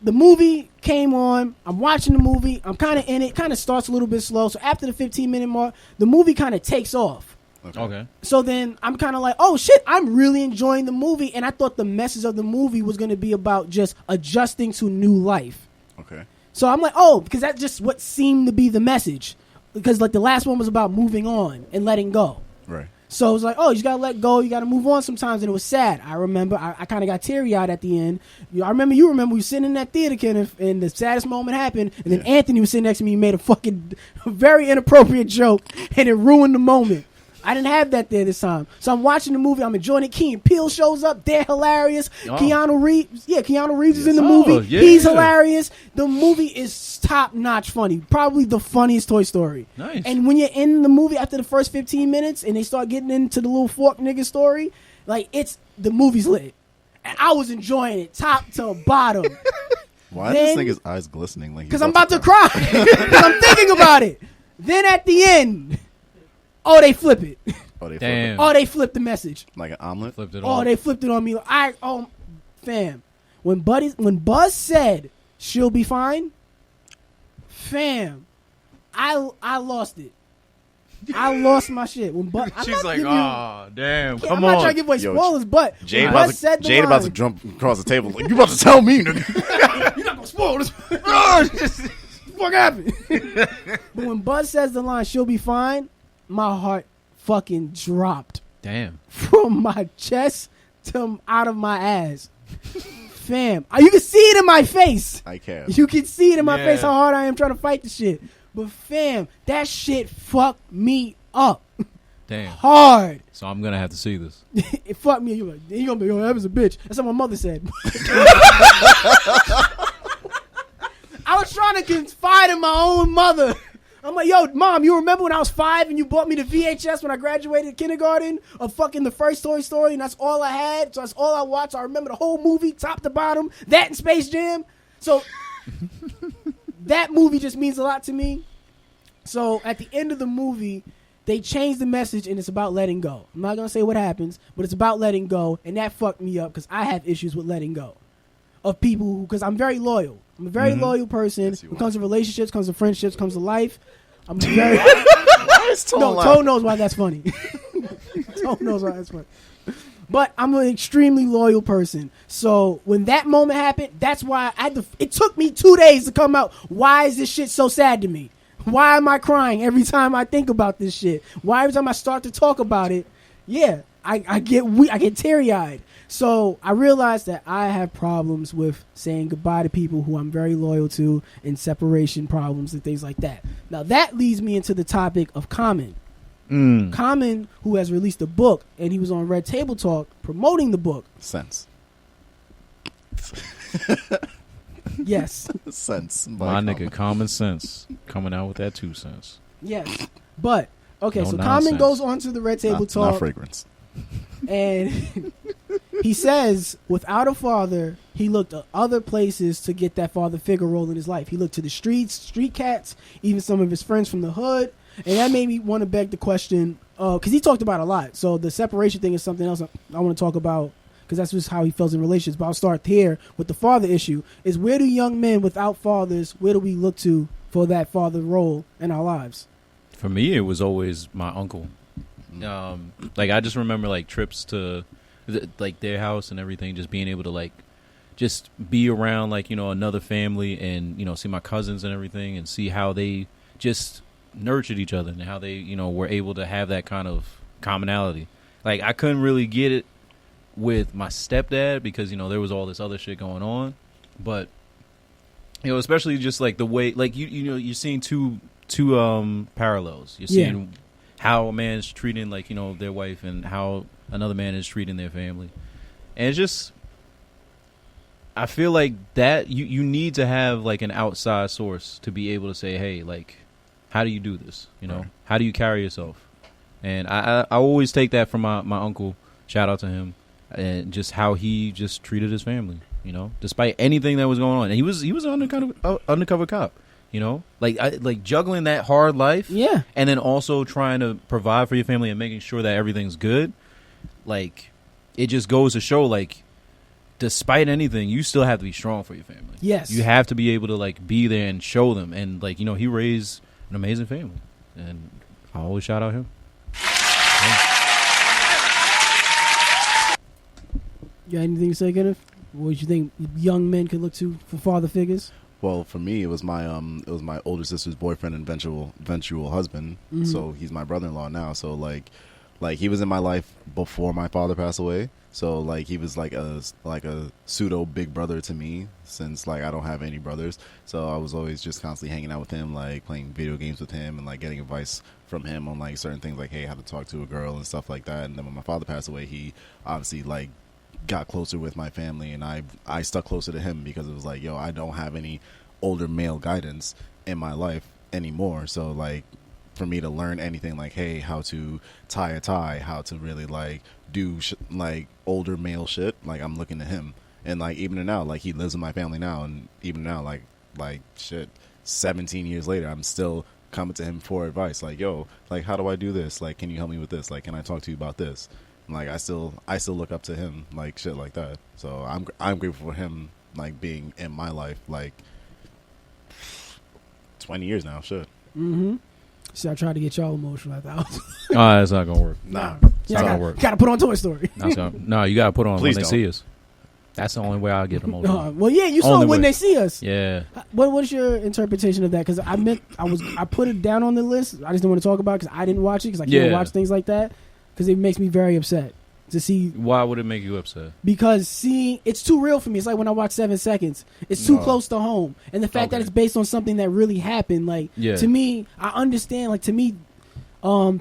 The movie came on. I'm watching the movie. I'm kind of in it. Kind of starts a little bit slow. So after the 15-minute mark, the movie kind of takes off. Okay. So then I'm kind of like, oh shit, I'm really enjoying the movie. And I thought the message of the movie was going to be about just adjusting to new life. Okay. So I'm like, oh, because that's just what seemed to be the message. Because the last one was about moving on and letting go. Right. So it was like, oh, you got to let go. You got to move on sometimes. And it was sad. I remember I kind of got teary-eyed at the end. I remember you we were sitting in that theater, Kenneth, and the saddest moment happened. And then Anthony was sitting next to me and made a fucking very inappropriate joke. And it ruined the moment. I didn't have that there this time. So I'm watching the movie. I'm enjoying it. Key and Peele shows up. They're hilarious. Oh. Keanu Reeves. Yeah, Keanu Reeves is in the Oh, movie. yeah. He's hilarious. The movie is top-notch funny. Probably the funniest Toy Story. Nice. And when you're in the movie after the first 15 minutes and they start getting into the little fork nigga story, the movie's lit. And I was enjoying it top to bottom. Why are this nigga's eyes glistening? Because I'm about to cry. Because I'm thinking about it. Then at the end... Oh, they flip it. Oh, they Damn. flip Oh, they flip the message. it. Like an omelet? Flipped it Oh, off. they flipped it on me. Fam. When Buzz said she'll be fine, fam, I lost it. I lost my shit. When Buzz, She's like, oh, damn. I'm Come not on. trying to give away Yo, spoilers, but Jade when about Buzz said the Jade about to line, jump across the table. Like, you about to tell me, nigga? you're not gonna spoil this. What happened? But when Buzz says the line, she'll be fine, my heart fucking dropped Damn. from my chest to out of my ass. Fam, you can see it in my face. I can. You can see it in my Yeah. face how hard I am trying to fight the shit. But fam, that shit fucked me up Damn. hard. So I'm going to have to see this. It fucked me. You're like, you gonna be, yo, that was a bitch. That's what my mother said. I was trying to confide in my own mother. I'm like, yo, mom, you remember when I was 5 and you bought me the VHS when I graduated kindergarten of fucking the first Toy Story, and that's all I had, so that's all I watched. I remember the whole movie, top to bottom, that and Space Jam. So that movie just means a lot to me. So at the end of the movie, they changed the message, and it's about letting go. I'm not going to say what happens, but it's about letting go, and that fucked me up because I have issues with letting go of people because I'm very loyal. I'm a very loyal person. Yes, you When it are. comes to relationships, comes to friendships, comes to life. I'm very... Why is Tone No, laughing? Toe knows why that's funny. Toe knows why that's funny. But I'm an extremely loyal person. So when that moment happened, that's why I had to... It took me 2 days to come out. Why is this shit so sad to me? Why am I crying every time I think about this shit? Why every time I start to talk about it, I get teary-eyed. So I realized that I have problems with saying goodbye to people who I'm very loyal to, and separation problems and things like that. Now that leads me into the topic of Common. Common, who has released a book, and he was on Red Table Talk promoting the book. Sense. Yes. Sense. My nigga, Common Sense coming out with that 2 cents. Yes. But, okay, No so nonsense. Common goes on to the Red Table Talk. Not fragrance. And he says, without a father, he looked at other places to get that father figure role in his life. He looked to the streets, street cats, even some of his friends from the hood. And that made me want to beg the question, because he talked about a lot. So the separation thing is something else I want to talk about, because that's just how he feels in relationships. But I'll start here with the father issue. Is where do young men without fathers, where do we look to for that father role in our lives? For me, it was always my uncle. Like I just remember like trips to like their house and everything, just being able to like just be around like, you know, another family and, you know, see my cousins and everything and see how they just nurtured each other and how they, you know, were able to have that kind of commonality. Like I couldn't really get it with my stepdad because, you know, there was all this other shit going on, but you know, especially just like the way, like you know, you're seeing two parallels. You're seeing how a man's treating like, you know, their wife and how another man is treating their family. And it's just, I feel like that you need to have like an outside source to be able to say, hey, like, how do you do this? You know, how do you carry yourself? And I always take that from my uncle. Shout out to him. And just how he just treated his family, you know, despite anything that was going on. And he was an undercover cop, you know, like juggling that hard life. Yeah. And then also trying to provide for your family and making sure that everything's good. Like, it just goes to show, like, despite anything, you still have to be strong for your family. Yes. You have to be able to, like, be there and show them. And, like, you know, he raised an amazing family. And I always shout out him. You got anything to say, Kenneth? What do you think young men could look to for father figures? Well, for me, it was my older sister's boyfriend and eventual husband. Mm-hmm. So he's my brother-in-law now. So like he was in my life before my father passed away. So like he was like a pseudo big brother to me, since like I don't have any brothers. So I was always just constantly hanging out with him, like playing video games with him and like getting advice from him on like certain things, like hey, how to talk to a girl and stuff like that. And then when my father passed away, he obviously like got closer with my family, and I stuck closer to him because it was like, yo, I don't have any older male guidance in my life anymore. So like for me to learn anything like, hey, how to tie a tie, how to really like do like older male shit, like I'm looking to him. And like even now, like he lives in my family now, and even now, like shit, 17 years later, I'm still coming to him for advice. Like, yo, like how do I do this? Like, can you help me with this? Like, can I talk to you about this? Like I still look up to him, like shit like that. So I'm grateful for him, like being in my life like 20 years now. Shit. Mm-hmm. See, I tried to get y'all emotional. I thought. That's not gonna work. Nah, it's not gonna work. Gotta put on Toy Story. No, you gotta put on Please when they see us. That's the only way I get emotional. Well, yeah, you saw Only it when way. they see us. Yeah. What's your interpretation of that? Because I put it down on the list. I just didn't want to talk about it because I didn't watch it because I can't watch things like that because it makes me very upset to see. Why would it make you upset? Because seeing it's too real for me. It's like when I watch 7 Seconds. It's too close to home, and the fact that it's based on something that really happened. Like to me, I understand. Like to me,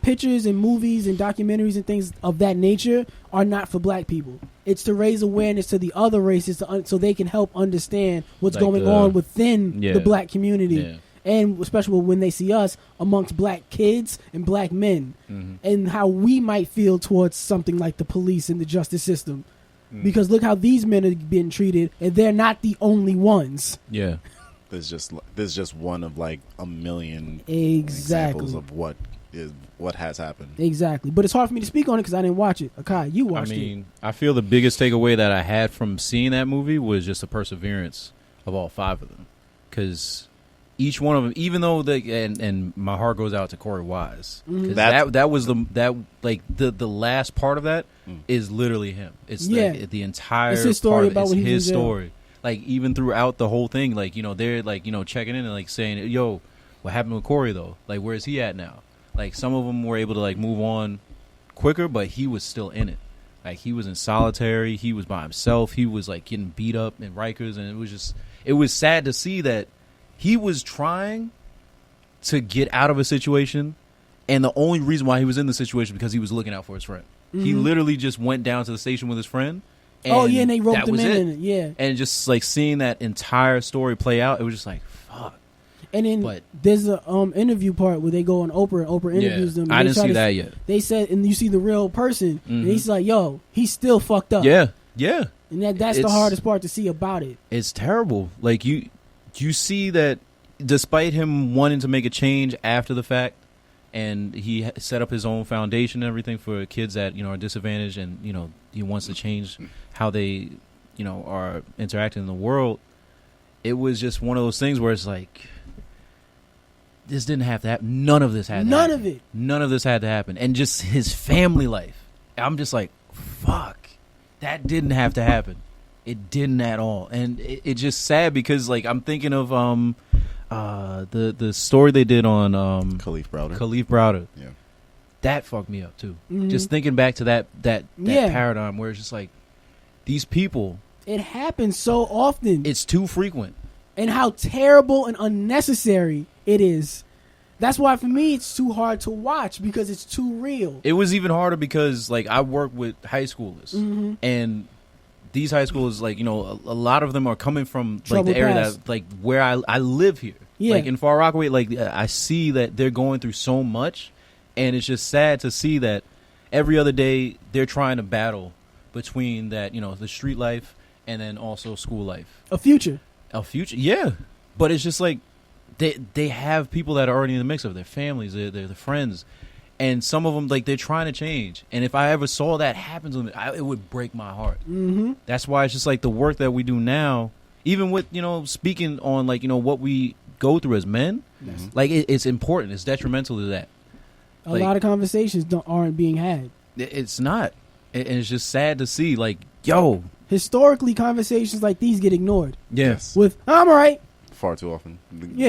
pictures and movies and documentaries and things of that nature are not for black people. It's to raise awareness to the other races so they can help understand what's like going on within the black community. Yeah. And especially when they see us amongst black kids and black men, and how we might feel towards something like the police and the justice system. Because look how these men are being treated, and they're not the only ones. Yeah. There's just one of like a million Exactly. examples of what has happened. Exactly. But it's hard for me to speak on it because I didn't watch it. Akai, you watched it. I feel the biggest takeaway that I had from seeing that movie was just the perseverance of all 5 of them. Because each one of them, even though and my heart goes out to Corey Wise, because that was the last part of that is literally him. It's the entire it's his story part about when it's he his was in jail. story. Like even throughout the whole thing, like you know they're like you know checking in and like saying, yo, What happened with Corey though? Like, where is he at now? Like, some of them were able to like move on quicker, but he was still in it. Like, he was in solitary. He was by himself. He was like getting beat up in Rikers, and it was sad to see that he was trying to get out of a situation, and the only reason why he was in the situation because he was looking out for his friend. He literally just went down to the station with his friend. And and they roped him in. Yeah, and just like seeing that entire story play out, it was just like, fuck. And then there's a interview part where they go on Oprah, and Oprah interviews them. I didn't see that yet. They said, and you see the real person, and he's like, "Yo, he's still fucked up." Yeah. And that's the hardest part to see about it. It's terrible. Like, you see that despite him wanting to make a change after the fact, and he set up his own foundation and everything for kids that are disadvantaged, and he wants to change how they are interacting in the world. It was just one of those things where it's like, this didn't have to happen. None of this had to happen. None of this had to happen. And just his family life. I'm just like, fuck. That didn't have to happen. It didn't at all. And it's just sad because, like, I'm thinking of the story they did on Khalif Browder. Yeah. That fucked me up, too. Just thinking back to that paradigm where it's just like, these people. It happens so often. It's too frequent. And how terrible and unnecessary it is. That's why for me it's too hard to watch because it's too real. It was even harder because like I work with high schoolers, and these high schoolers, like a lot of them are coming from like the area that like where I live here, like in Far Rockaway. Like I see that they're going through so much, and it's just sad to see that every other day they're trying to battle between that the street life and then also school life, a future, yeah. But it's just like. They have people that are already in the mix of their families, they're the friends, and some of them like they're trying to change. And if I ever saw that happen to them, it would break my heart. That's why it's just like the work that we do now, even with speaking on like what we go through as men, like it's important. It's detrimental to that. A lot of conversations aren't being had. It's not, and it's just sad to see. Like historically, conversations like these get ignored. Yes, with I'm all right. Far too often.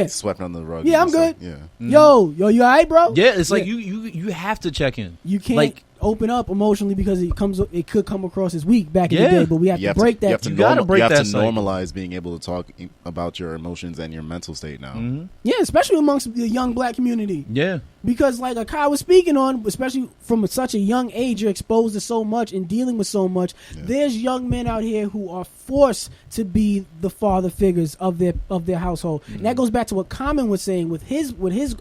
Swept under the rug. Yeah, I'm good. Yo, you all right, bro? Yeah, it's like you have to check in. You can't open up emotionally because it could come across as weak back in the day, but we have to break that. You have to normalize being able to talk about your emotions and your mental state now. Yeah, especially amongst the young black community. Yeah. Because like Akai was speaking on, especially from such a young age, you're exposed to so much and dealing with so much. Yeah. There's young men out here who are forced to be the father figures of their household. And that goes back to what Common was saying with his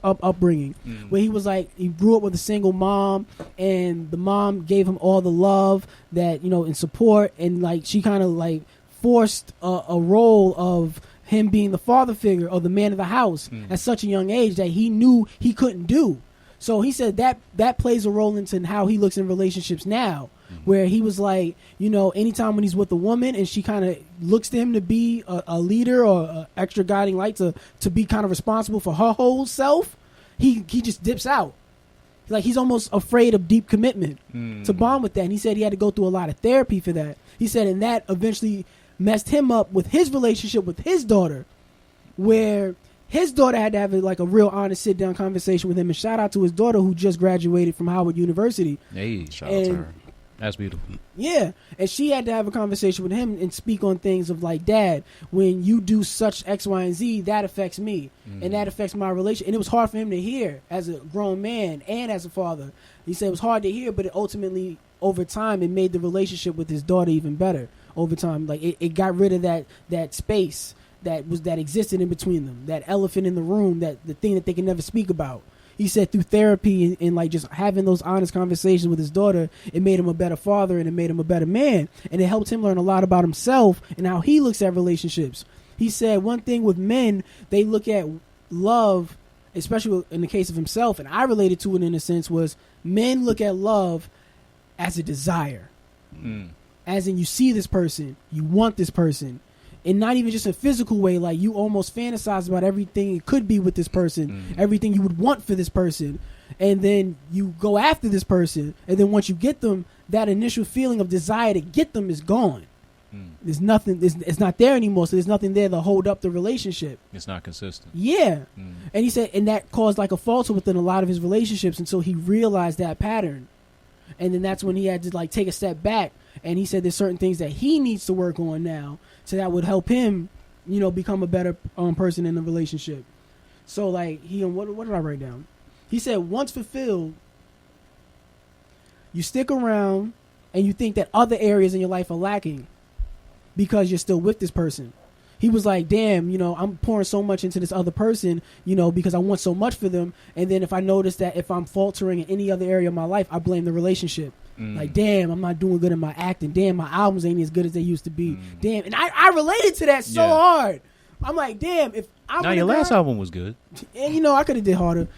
upbringing, where he was like, he grew up with a single mom, and the mom gave him all the love that, and support, and like she kind of like forced a role of him being the father figure or the man of the house at such a young age that he knew he couldn't do. So he said that plays a role into how he looks in relationships now, where he was like, anytime when he's with a woman and she kind of looks to him to be a leader or an extra guiding light to be kind of responsible for her whole self, he just dips out. Like he's almost afraid of deep commitment to bond with that. And he said he had to go through a lot of therapy for that. He said, and that eventually messed him up with his relationship with his daughter, where his daughter had to have like a real honest sit down conversation with him. And shout out to his daughter who just graduated from Howard University. Hey, shout out to her. That's beautiful. Yeah, and she had to have a conversation with him and speak on things of like, Dad, when you do such X, Y, and Z, that affects me, and that affects my relationship. And it was hard for him to hear as a grown man and as a father. He said it was hard to hear, but it ultimately, over time, it made the relationship with his daughter even better. Over time, like it got rid of that space that existed in between them, that elephant in the room, that the thing that they can never speak about. He said through therapy and like just having those honest conversations with his daughter, it made him a better father and it made him a better man. And it helped him learn a lot about himself and how he looks at relationships. He said one thing with men, they look at love, especially in the case of himself, and I related to it in a sense, was men look at love as a desire. As in you see this person, you want this person. And not even just a physical way, like you almost fantasize about everything it could be with this person, everything you would want for this person. And then you go after this person. And then once you get them, that initial feeling of desire to get them is gone. There's nothing. It's not there anymore. So there's nothing there to hold up the relationship. It's not consistent. Yeah, and he said, and that caused like a falter within a lot of his relationships until he realized that pattern, and then that's when he had to like take a step back. And he said there's certain things that he needs to work on now, so that would help him, become a better person in the relationship. So like what did I write down? He said once fulfilled, you stick around and you think that other areas in your life are lacking because you're still with this person. He was like, damn, I'm pouring so much into this other person, because I want so much for them. And then if I notice that if I'm faltering in any other area of my life, I blame the relationship. Like, damn, I'm not doing good in my acting. Damn, my albums ain't as good as they used to be. Damn. And I related to that so hard. I'm like, damn, if I Now your last album was good. And I could have did harder.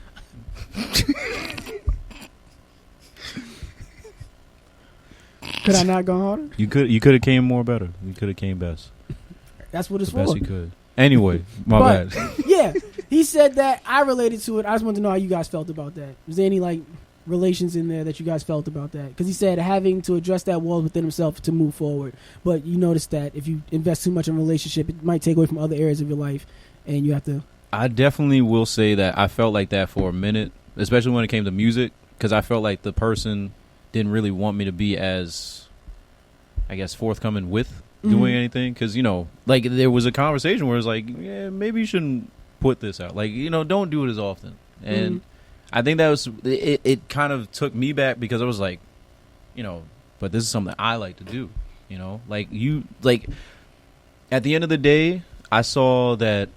Could I not go harder? You could have came more better. You could have came best. That's what it's the for. Best you could. Anyway, my bad. Yeah, he said that. I related to it. I just wanted to know how you guys felt about that. Was there any like relations in there that you guys felt about that? Because he said having to address that wall within himself to move forward. But you notice that if you invest too much in a relationship, it might take away from other areas of your life, and you have to. I definitely will say that I felt like that for a minute, especially when it came to music, because I felt like the person didn't really want me to be as, I guess, forthcoming with doing anything. Because, like there was a conversation where it was like, yeah, maybe you shouldn't put this out. Like, don't do it as often. And I think that was, it kind of took me back because I was like, but this is something I like to do, like at the end of the day, I saw that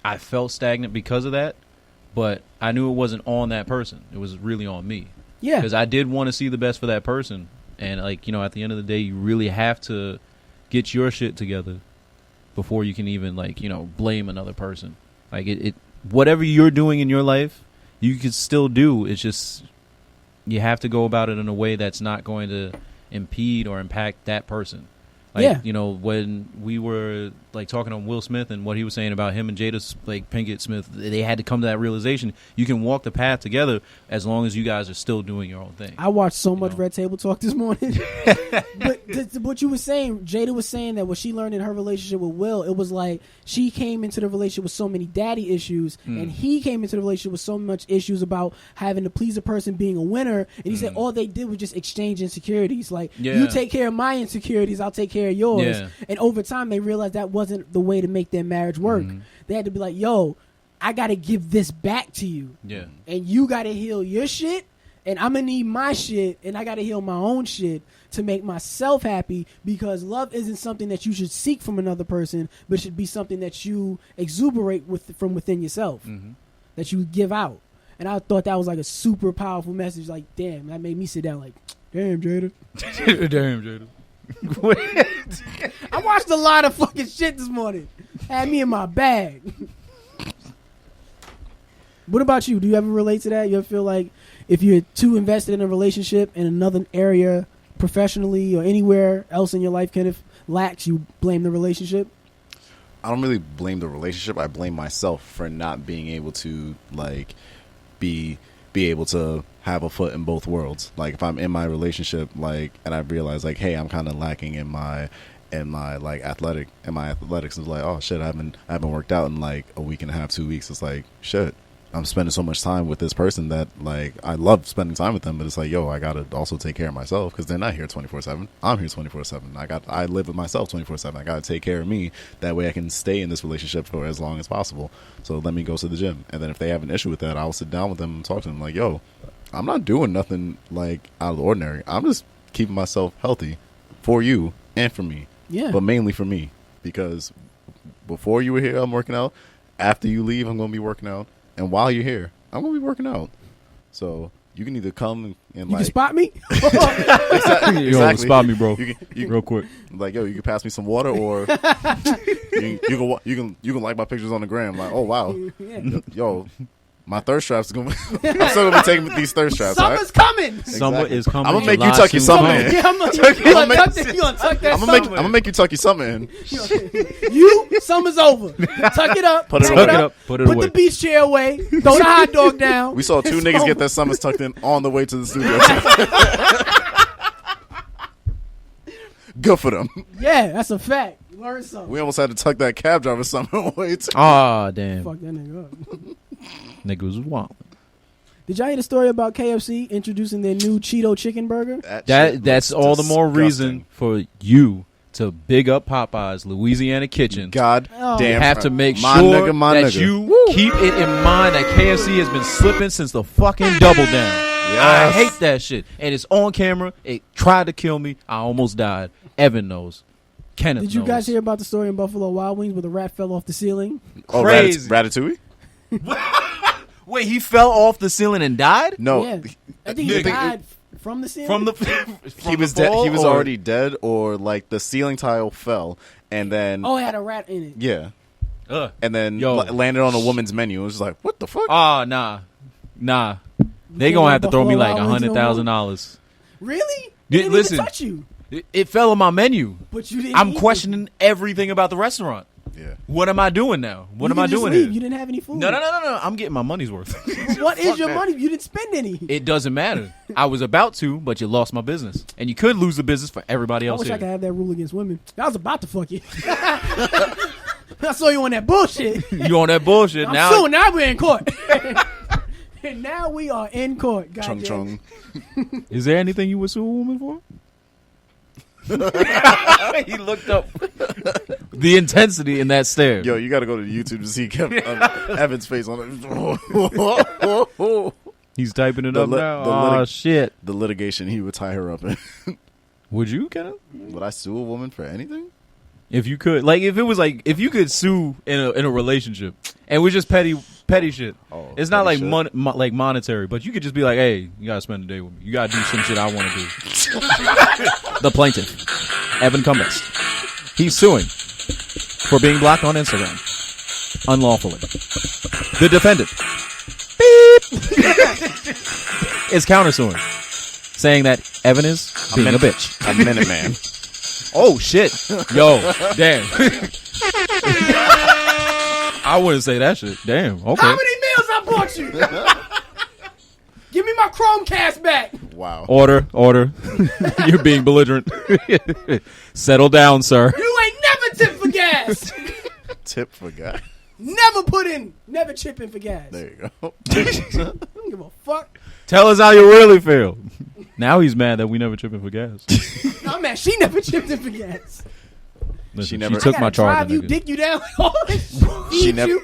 I felt stagnant because of that, but I knew it wasn't on that person. It was really on me. Yeah. Because I did want to see the best for that person. And, at the end of the day, you really have to get your shit together before you can even, blame another person. Like, it whatever you're doing in your life, you can still do. It's just you have to go about it in a way that's not going to impede or impact that person. Like, when we were talking on Will Smith and what he was saying about him and Jada Pinkett Smith, they had to come to that realization. You can walk the path together as long as you guys are still doing your own thing. I watched so much Red Table Talk this morning. But what you were saying, Jada was saying that what she learned in her relationship with Will, it was like she came into the relationship with so many daddy issues, and he came into the relationship with so much issues about having to please a person, being a winner. And he said all they did was just exchange insecurities. Like, you take care of my insecurities, I'll take care of yours. And over time they realized that wasn't the way to make their marriage work. They had to be like, yo, I gotta give this back to you, and you gotta heal your shit, and I'm gonna need my shit, and I gotta heal my own shit to make myself happy, because love isn't something that you should seek from another person, but should be something that you exuberate from within yourself, that you give out. And I thought that was like a super powerful message. Like, damn, that made me sit down like, damn, Jada. Damn, Jada. I watched a lot of fucking shit this morning. Had me in my bag. What about you? Do you ever relate to that? You ever feel like if you're too invested in a relationship in another area, professionally or anywhere else in your life, Kenneth, lacks, you blame the relationship? I don't really blame the relationship. I blame myself for not being able to be able to have a foot in both worlds. Like if I'm in my relationship, and I realize hey, I'm kind of lacking in my athletics. It's like, oh shit, I haven't worked out in a week and a half, 2 weeks. It's like, shit, I'm spending so much time with this person that I love spending time with them, but it's like, yo, I gotta also take care of myself because they're not here 24/7. I'm here 24/7. I live with myself 24/7. I gotta take care of me. That way I can stay in this relationship for as long as possible. So let me go to the gym, and then if they have an issue with that, I'll sit down with them and talk to them like, yo, I'm not doing nothing out of the ordinary. I'm just keeping myself healthy for you and for me. Yeah. But mainly for me, because before you were here, I'm working out. After you leave, I'm gonna be working out. And while you're here, I'm going to be working out. So you can either come and you can spot me? Exactly. Yo, spot me, bro. You can, real quick. Yo, you can pass me some water, or you can like my pictures on the gram. Like, oh, wow. Yo, my thirst traps going to I'm still going to be taking these thirst traps. Summer's coming. Exactly. Summer is coming. I'm going to make you tuck your summer in. Yeah, I'm going to make you tuck your summer in. Summer's over. Tuck it up. Put it away. Put the beach chair away. Throw the hot dog down. We saw two niggas get their summers tucked in on the way to the studio. Good for them. Yeah, that's a fact. Learn something. We almost had to tuck that cab driver something away too. Oh, damn. Fuck that nigga up. Nigga was wild. Did y'all hear the story about KFC introducing their new Cheeto chicken burger? That's all the more reason for you to big up Popeye's Louisiana Kitchen. God damn. You have to make my sure nigga, that you keep it in mind that KFC has been slipping since the fucking Double Down. I hate that shit. And it's on camera. It tried to kill me. I almost died. Evan knows. Kenneth Did you knows. guys hear about the story in Buffalo Wild Wings where the rat fell off the ceiling? Oh, Crazy. Ratatouille? Wait, he fell off the ceiling and died? No. Yeah. I think he died from the ceiling. From the He was dead. He was already dead, or like the ceiling tile fell, and then Oh, it had a rat in it. yeah, and then landed on a woman's menu. It was like, what the fuck? Oh, nah. They gonna have to throw me like $100,000. Really? They didn't Listen, even touch you. It fell on my menu. But you didn't. I'm eat questioning everything about the restaurant. Yeah. What am I doing now? What You am I can just doing leave. here? You didn't have any food. No. I'm getting my money's worth. What is your money? You didn't spend any. It doesn't matter. I was about to, but you lost my business. And you could lose the business for everybody I else wish here. I could have that rule against women. I was about to fuck you. I saw you on that bullshit. You on that bullshit I'm now? suing. Now we're in court. And now we are in court. Chung chung. Is there anything you would sue a woman for? He looked up. The intensity in that stare. Yo, you got to go to YouTube to see Evan's face on it. He's typing it up now. Oh, shit. The litigation he would tie her up in. Would you, Kenneth? Would I sue a woman for anything? If you could, like, if it was like, if you could sue in a relationship, and it was just petty shit. Oh, it's not like shit. like monetary, but you could just be like, hey, you gotta spend the day with me. You gotta do some shit I want to do. The plaintiff, Evan Combest, he's suing for being blocked on Instagram unlawfully. The defendant, beep, is countersuing, saying that Evan is being a bitch. A minute man. Oh, shit. Yo, damn. I wouldn't say that shit. Damn, okay. How many meals I bought you? Give me my Chromecast back. Wow. Order. You're being belligerent. Settle down, sir. You ain't never tipped for gas. Tip for gas. Never chip in for gas. There you go. I don't give a fuck. Tell us how you really feel. Now he's mad that we never chip in for gas. No, man, she never chipped in for gas. Listen, She took my charge. Drive you, dick you down. All this. She never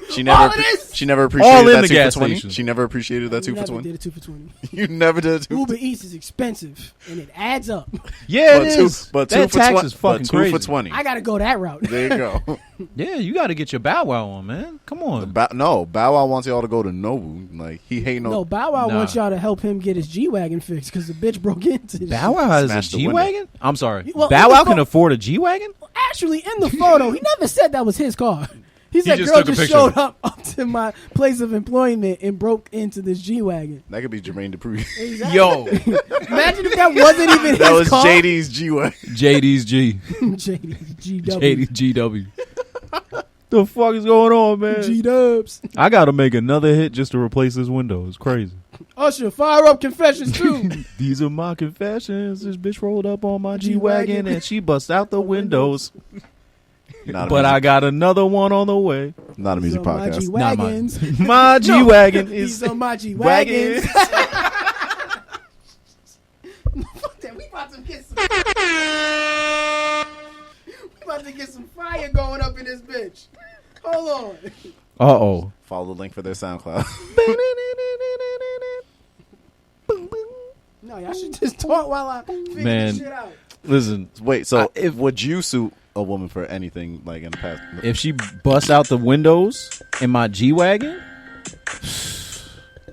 appreciated All in that the 2 gas for 20. station. She never appreciated that 2 for Never 20. did a 2 for 20. You never did a 2 Uber Eats is expensive, and it adds up. Yeah, but it two, is. but That 2 for tax 20. is fucking but 2 crazy. for 20. I gotta go that route. There you go. Yeah, you got to get your Bow Wow on, man. Come on. No, Bow Wow wants y'all to go to Nobu. Like he hating on. No, Bow Wow Nah. wants y'all to help him get his G-Wagon fixed because the bitch broke into his Bow shit. Wow has a Smash the G-Wagon? I'm sorry. Well, Bow in the Wow can afford a G-Wagon? Actually, in the photo, he never said that was his car. He said, just girl took a just picture. showed up to my place of employment and broke into this G-Wagon. That could be Jermaine Dupri. Exactly. Yo, Imagine if that wasn't even his That was car. JD's G-Way. JD's G. JD's GW. JD's GW. The fuck is going on, man? G-dubs. I got to make another hit just to replace this window. It's crazy. Usher, fire up confessions too. These are my confessions. This bitch rolled up on my G-Wagon and she bust out the windows. But I got another one on the way. Not a music These are my podcast. G-Wagons. My G-Wagon is... These are my G-Wagons. Fuck that. We about to get some fire going up in this bitch. Hold on. Uh-oh. Follow the link for their SoundCloud. No, y'all should just talk while I figure Man. this shit out. Listen, Wait, so if would you sue a woman for anything like in the past? if she busts out the windows in my G-Wagon,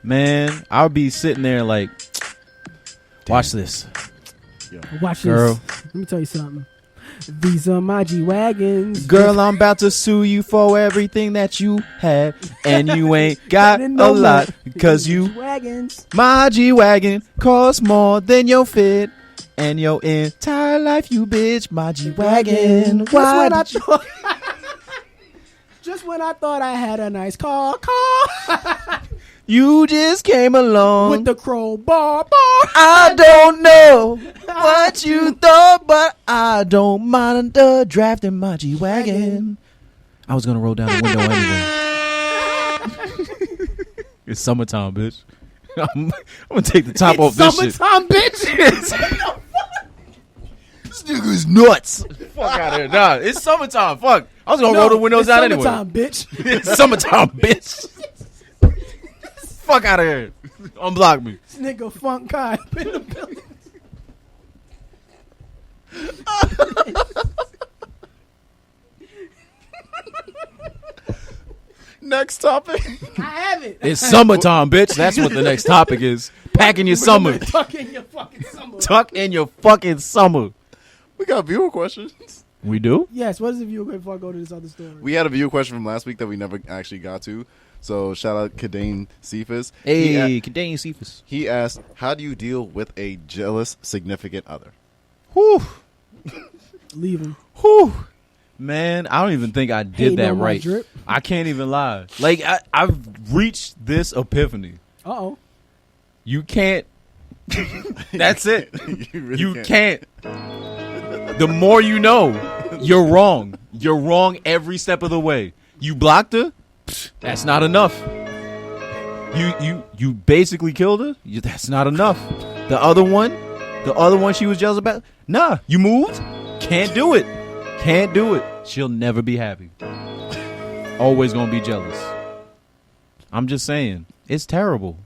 man, I'll be sitting there like, watch this. Watch Girl. this. Let me tell you something. These are my G-Wagons. Girl, I'm about to sue you for everything that you have, and you ain't got a lot, because you, G-Wagons. my G-Wagon costs more than your fit, and your entire life, you bitch, my G-Wagon. Why did you... Just when I thought I had a nice car. You just came along with the crowbar. I don't know what you thought, but I don't mind drafting my G-Wagon. I was gonna roll down the window anyway. It's summertime, bitch. I'm gonna take the top off this shit. Summertime, bitch. This nigga's nuts. Fuck out of here. Nah, it's summertime. Fuck. I was gonna roll the windows down anyway. Summertime, bitch. It's summertime, bitch. Fuck out of here. Unblock me. This nigga Funk Kai up in the building. Next topic. I have it. It's summertime, bitch. That's what the next topic is. Packing your summer. Tuck in your fucking summer. Tuck in your fucking summer. We got viewer questions. We do? Yes. What is the viewer before I go to this other story? We had a viewer question from last week that we never actually got to. So shout out Kadane Cephas. Hey, Kadane Cephas. He asked, how do you deal with a jealous significant other? Whew. Leave him. Whew. Man, I don't even think I did Hey, that no, my right. drip. I can't even lie. Like, I've reached this epiphany. Uh-oh. You can't. That's it. You really You can't. The more you know, you're wrong. You're wrong every step of the way. You blocked her? Pfft, that's not enough. You basically killed her? That's not enough. The other one she was jealous about? Nah, you moved? Can't do it. Can't do it. She'll never be happy. Always gonna be jealous. I'm just saying, it's terrible.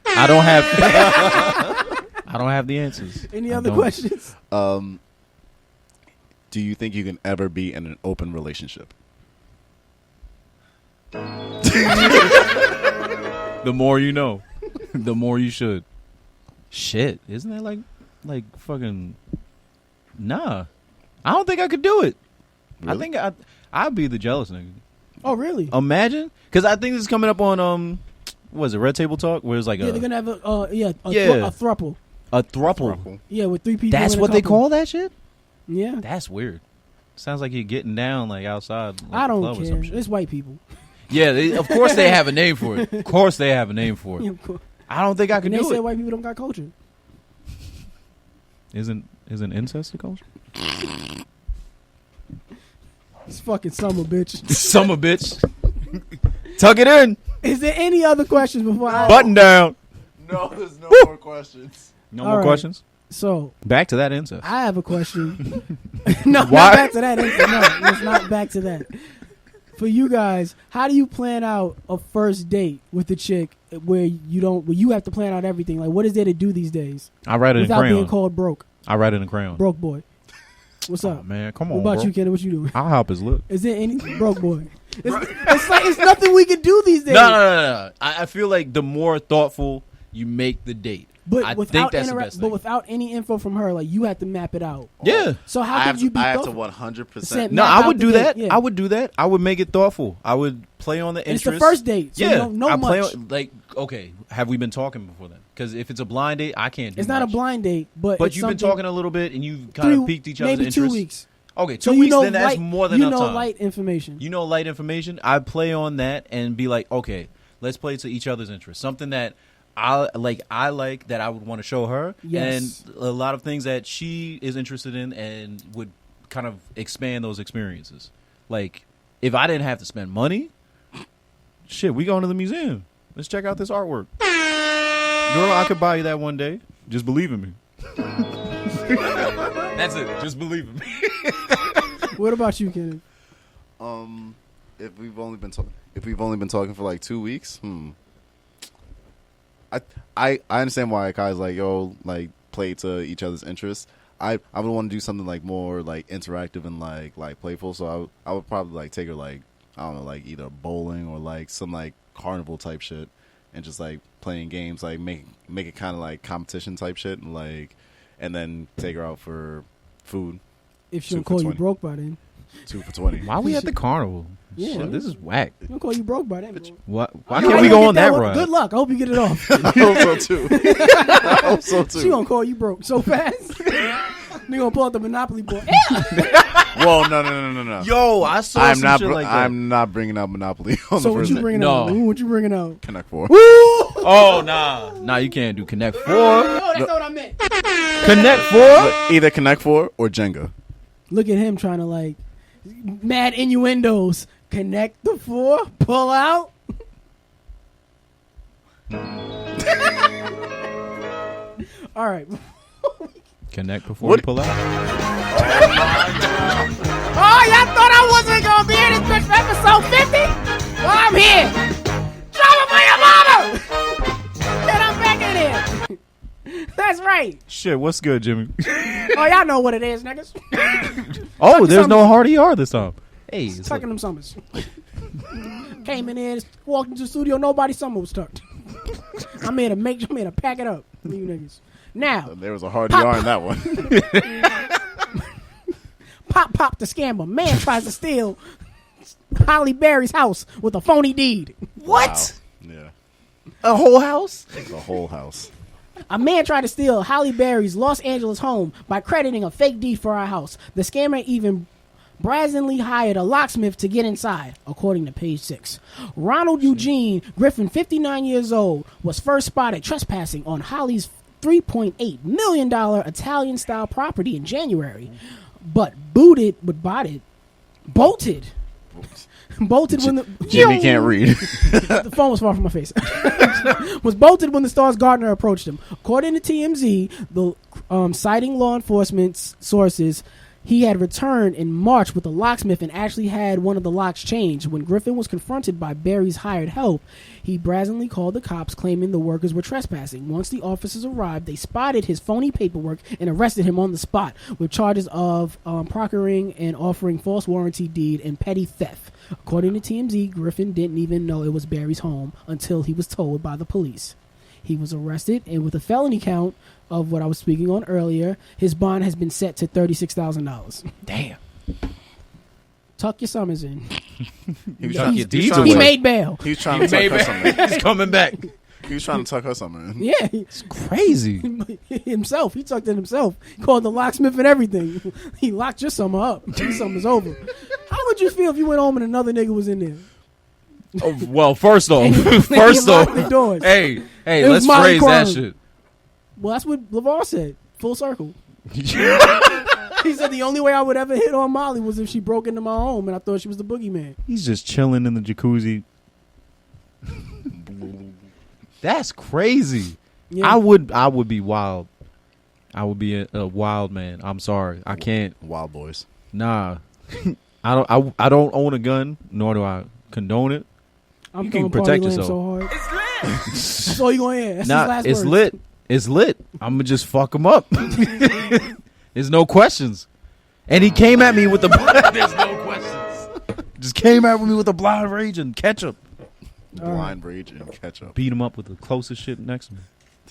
I don't have the answers. Any other questions? Do you think you can ever be in an open relationship? The more you know, the more you should. Shit, isn't that like fucking? Nah, I don't think I could do it. Really? I think I'd be the jealous nigga. Oh, really? Imagine, because I think this is coming up on what is it, Red Table Talk, where it's like Yeah, they're gonna have a throuple. a throuple. Yeah, with 3 people. That's and a what they couple. call that shit. Yeah. That's weird. Sounds like you're getting down like outside. Like I the don't club or care. some shit. It's white people. Yeah, of course they have a name for it. Of course they have a name for it. Yeah, of course. I don't think I could And they do say it. white people don't got culture. Isn't incest a culture? It's fucking summer, bitch. Summer, bitch. Tuck it in. Is there any other questions before I... Button down. No, there's no more questions. No All more right. questions? So, Back to that incest. I have a question. No, Why? not back to that. No, it's not back to that. For you guys, how do you plan out a first date with a chick where you have to plan out everything? Like, what is there to do these days I write it in without being crayon. called broke? I write it in crayon. Broke boy. What's up? Oh, man, come What on, about bro. you, Kenneth? What you doing? I'll help his lip. Is there any broke boy? It's like it's nothing we can do these days. No. I feel like the more thoughtful you make the date, But I without think that's the best but thing. without any info from her, like you have to map it out. Yeah. So how I could have you to, be I have to thoughtful? 100%. No, Map I out would the do date, that. yeah. I would do that. I would make it thoughtful. I would play on the And interest. it's the first date, so you don't know I much. play on, like, okay, have we been talking before then? Because if it's a blind date, I can't do It's not a much. blind date, but But it's you've been something- talking a little bit, and you've kind of piqued each other's maybe interest. 2 weeks. Okay, 2 So you weeks, know then that's light, more than you enough know time. light information. You know light information. I play on that and be like, okay, let's play to each other's interests. Something that I like that I would want to show her, Yes. and a lot of things that she is interested in and would kind of expand those experiences. Like, if I didn't have to spend money, shit, we going to the museum. Let's check out this artwork. Girl, I could buy you that one day. Just believe in me. That's it. Just believe in me. What about you, Kenneth? If we've only been talking for like 2 weeks, I understand why Akai's like, yo, like play to each other's interests. I would want to do something like more like interactive and like playful. So I would probably like take her like, I don't know, like either bowling or like some like carnival type shit, and just like playing games, like make it kind of like competition type shit, and like, and then take her out for food. If she 2 don't for call you 20. broke by then. 2 for 20. Why we at the carnival? Yeah. Shit, this is whack. She don't call you broke by then, bro. What? Why You can't might we not go get on that one. ride? Good luck. I hope you get it off. I hope so too. I hope so too. She gonna call you broke so fast. They gonna pull out the Monopoly board. Whoa, no. Yo, I saw I'm some not. shit like that. I'm not bringing up Monopoly on So the what first you day. bringing No. out? What you bringing out? Connect 4. Woo! Oh, nah, you can't do Connect 4. No, that's not what I meant. Connect 4. Either Connect 4 or Jenga. Look at him trying to like mad innuendos. Connect the 4, pull out. All right. Connect before What? you pull out. Oh, y'all thought I wasn't gonna be in this bitch for episode 50? Well, I'm here. Drama for your mama. Get up back in here. That's right. Shit, what's good, Jimmy? Oh, y'all know what it is, niggas. Oh, there's no hard ER this time. Hey, it's Tucking them summers. Came in here, walked into the studio, nobody's summer was tucked. I'm here to pack it up. You niggas. Now, There was a hard ER in that one. Pop the scammer. Man tries to steal Holly Berry's house with a phony deed. what? Wow. Yeah. A whole house? The whole house. A man tried to steal Holly Berry's Los Angeles home by crediting a fake deed for her house. The scammer even brazenly hired a locksmith to get inside, according to page 6. Ronald Eugene Griffin, 59 years old, was first spotted trespassing on Holly's $3.8 million Italian-style property in January, but bolted when the Jimmy can't read. the phone was far from my face. Was bolted when the Star's gardener approached him. According to TMZ, citing law enforcement sources, he had returned in March with a locksmith and actually had one of the locks changed. When Griffin was confronted by Berry's hired help, he brazenly called the cops, claiming the workers were trespassing. Once the officers arrived, they spotted his phony paperwork and arrested him on the spot with charges of procuring and offering false warranty deed and petty theft. According to TMZ, Griffin didn't even know it was Berry's home until he was told by the police. He was arrested, and with a felony count of what I was speaking on earlier, his bond has been set to $36,000. Damn. Tuck your summers in. He made bail. He was trying to tuck her something. He's coming back. He was trying to tuck her something. Yeah, It's crazy. himself. He tucked in himself. He called the locksmith and everything. He locked your summer up. Your summer's over. How would you feel if you went home and another nigga was in there? Oh, well, first off, He locked the doors. hey, It was let's Molly phrase that Qerim. shit. Well, that's what Lavar said. Full circle. He said the only way I would ever hit on Molly was if she broke into my home and I thought she was the boogeyman. He's just chilling in the jacuzzi. That's crazy. Yeah. I would be wild. I would be a wild man. I'm sorry. I can't. Wild boys. Nah. I don't own a gun, nor do I condone it. I'm You throwing can protect Party Lamb yourself. so hard. That's all you gonna hear. That's his Nah, last it's words. lit. It's lit. I'm gonna just fuck him up. There's no questions. And he came at me with the. There's no questions. Just came at me with a blind rage and ketchup. Blind rage and ketchup. Beat him up with the closest shit next to me.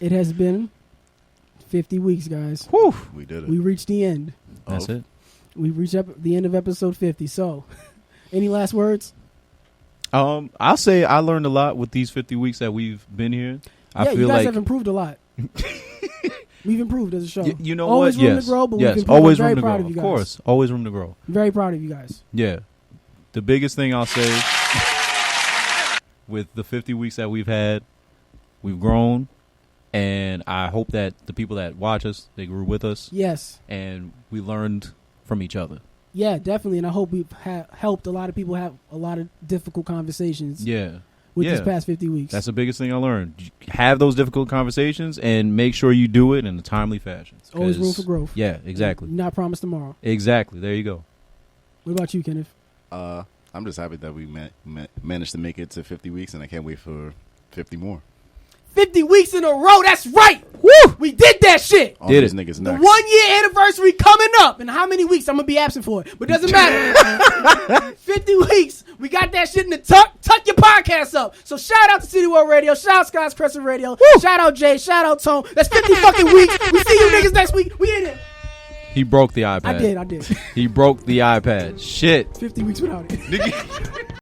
It has been 50 weeks, guys. Whew. We did it. We reached the end. That's it. We reached the end of episode 50. So, any last words? I'll say I learned a lot with these 50 weeks that we've been here. I Yeah, feel you guys like have improved a lot. We've improved as a show. you know always what? room Yes. to grow, but yes. we've improved. Always I'm very room to proud grow. of you Of guys. course. Always room to grow. Very proud of you guys. Yeah. The biggest thing I'll say with the 50 weeks that we've had, we've grown, and I hope that the people that watch us, they grew with us, Yes. and we learned from each other. Yeah, definitely. And I hope we've helped a lot of people have a lot of difficult conversations Yeah. with yeah. these past 50 weeks. That's the biggest thing I learned. Have those difficult conversations and make sure you do it in a timely fashion. Always room 'Cause- for growth. Yeah, exactly. Not promised tomorrow. Exactly. There you go. What about you, Kenneth? I'm just happy that we managed to make it to 50 weeks, and I can't wait for 50 more. 50 weeks in a row. That's right. Woo! We did that shit. All Did these it. niggas The next. 1 year anniversary coming up. And how many weeks? I'm going to be absent for it. But doesn't matter. 50 weeks. We got that shit in the tuck. Tuck your podcast up. So shout out to City World Radio. Shout out Scott's Crescent Radio. Shout out Jade. Shout out Tone. That's 50 fucking weeks. We see you niggas next week. We in it. He broke the iPad. I did. He broke the iPad. Shit. 50 weeks without it.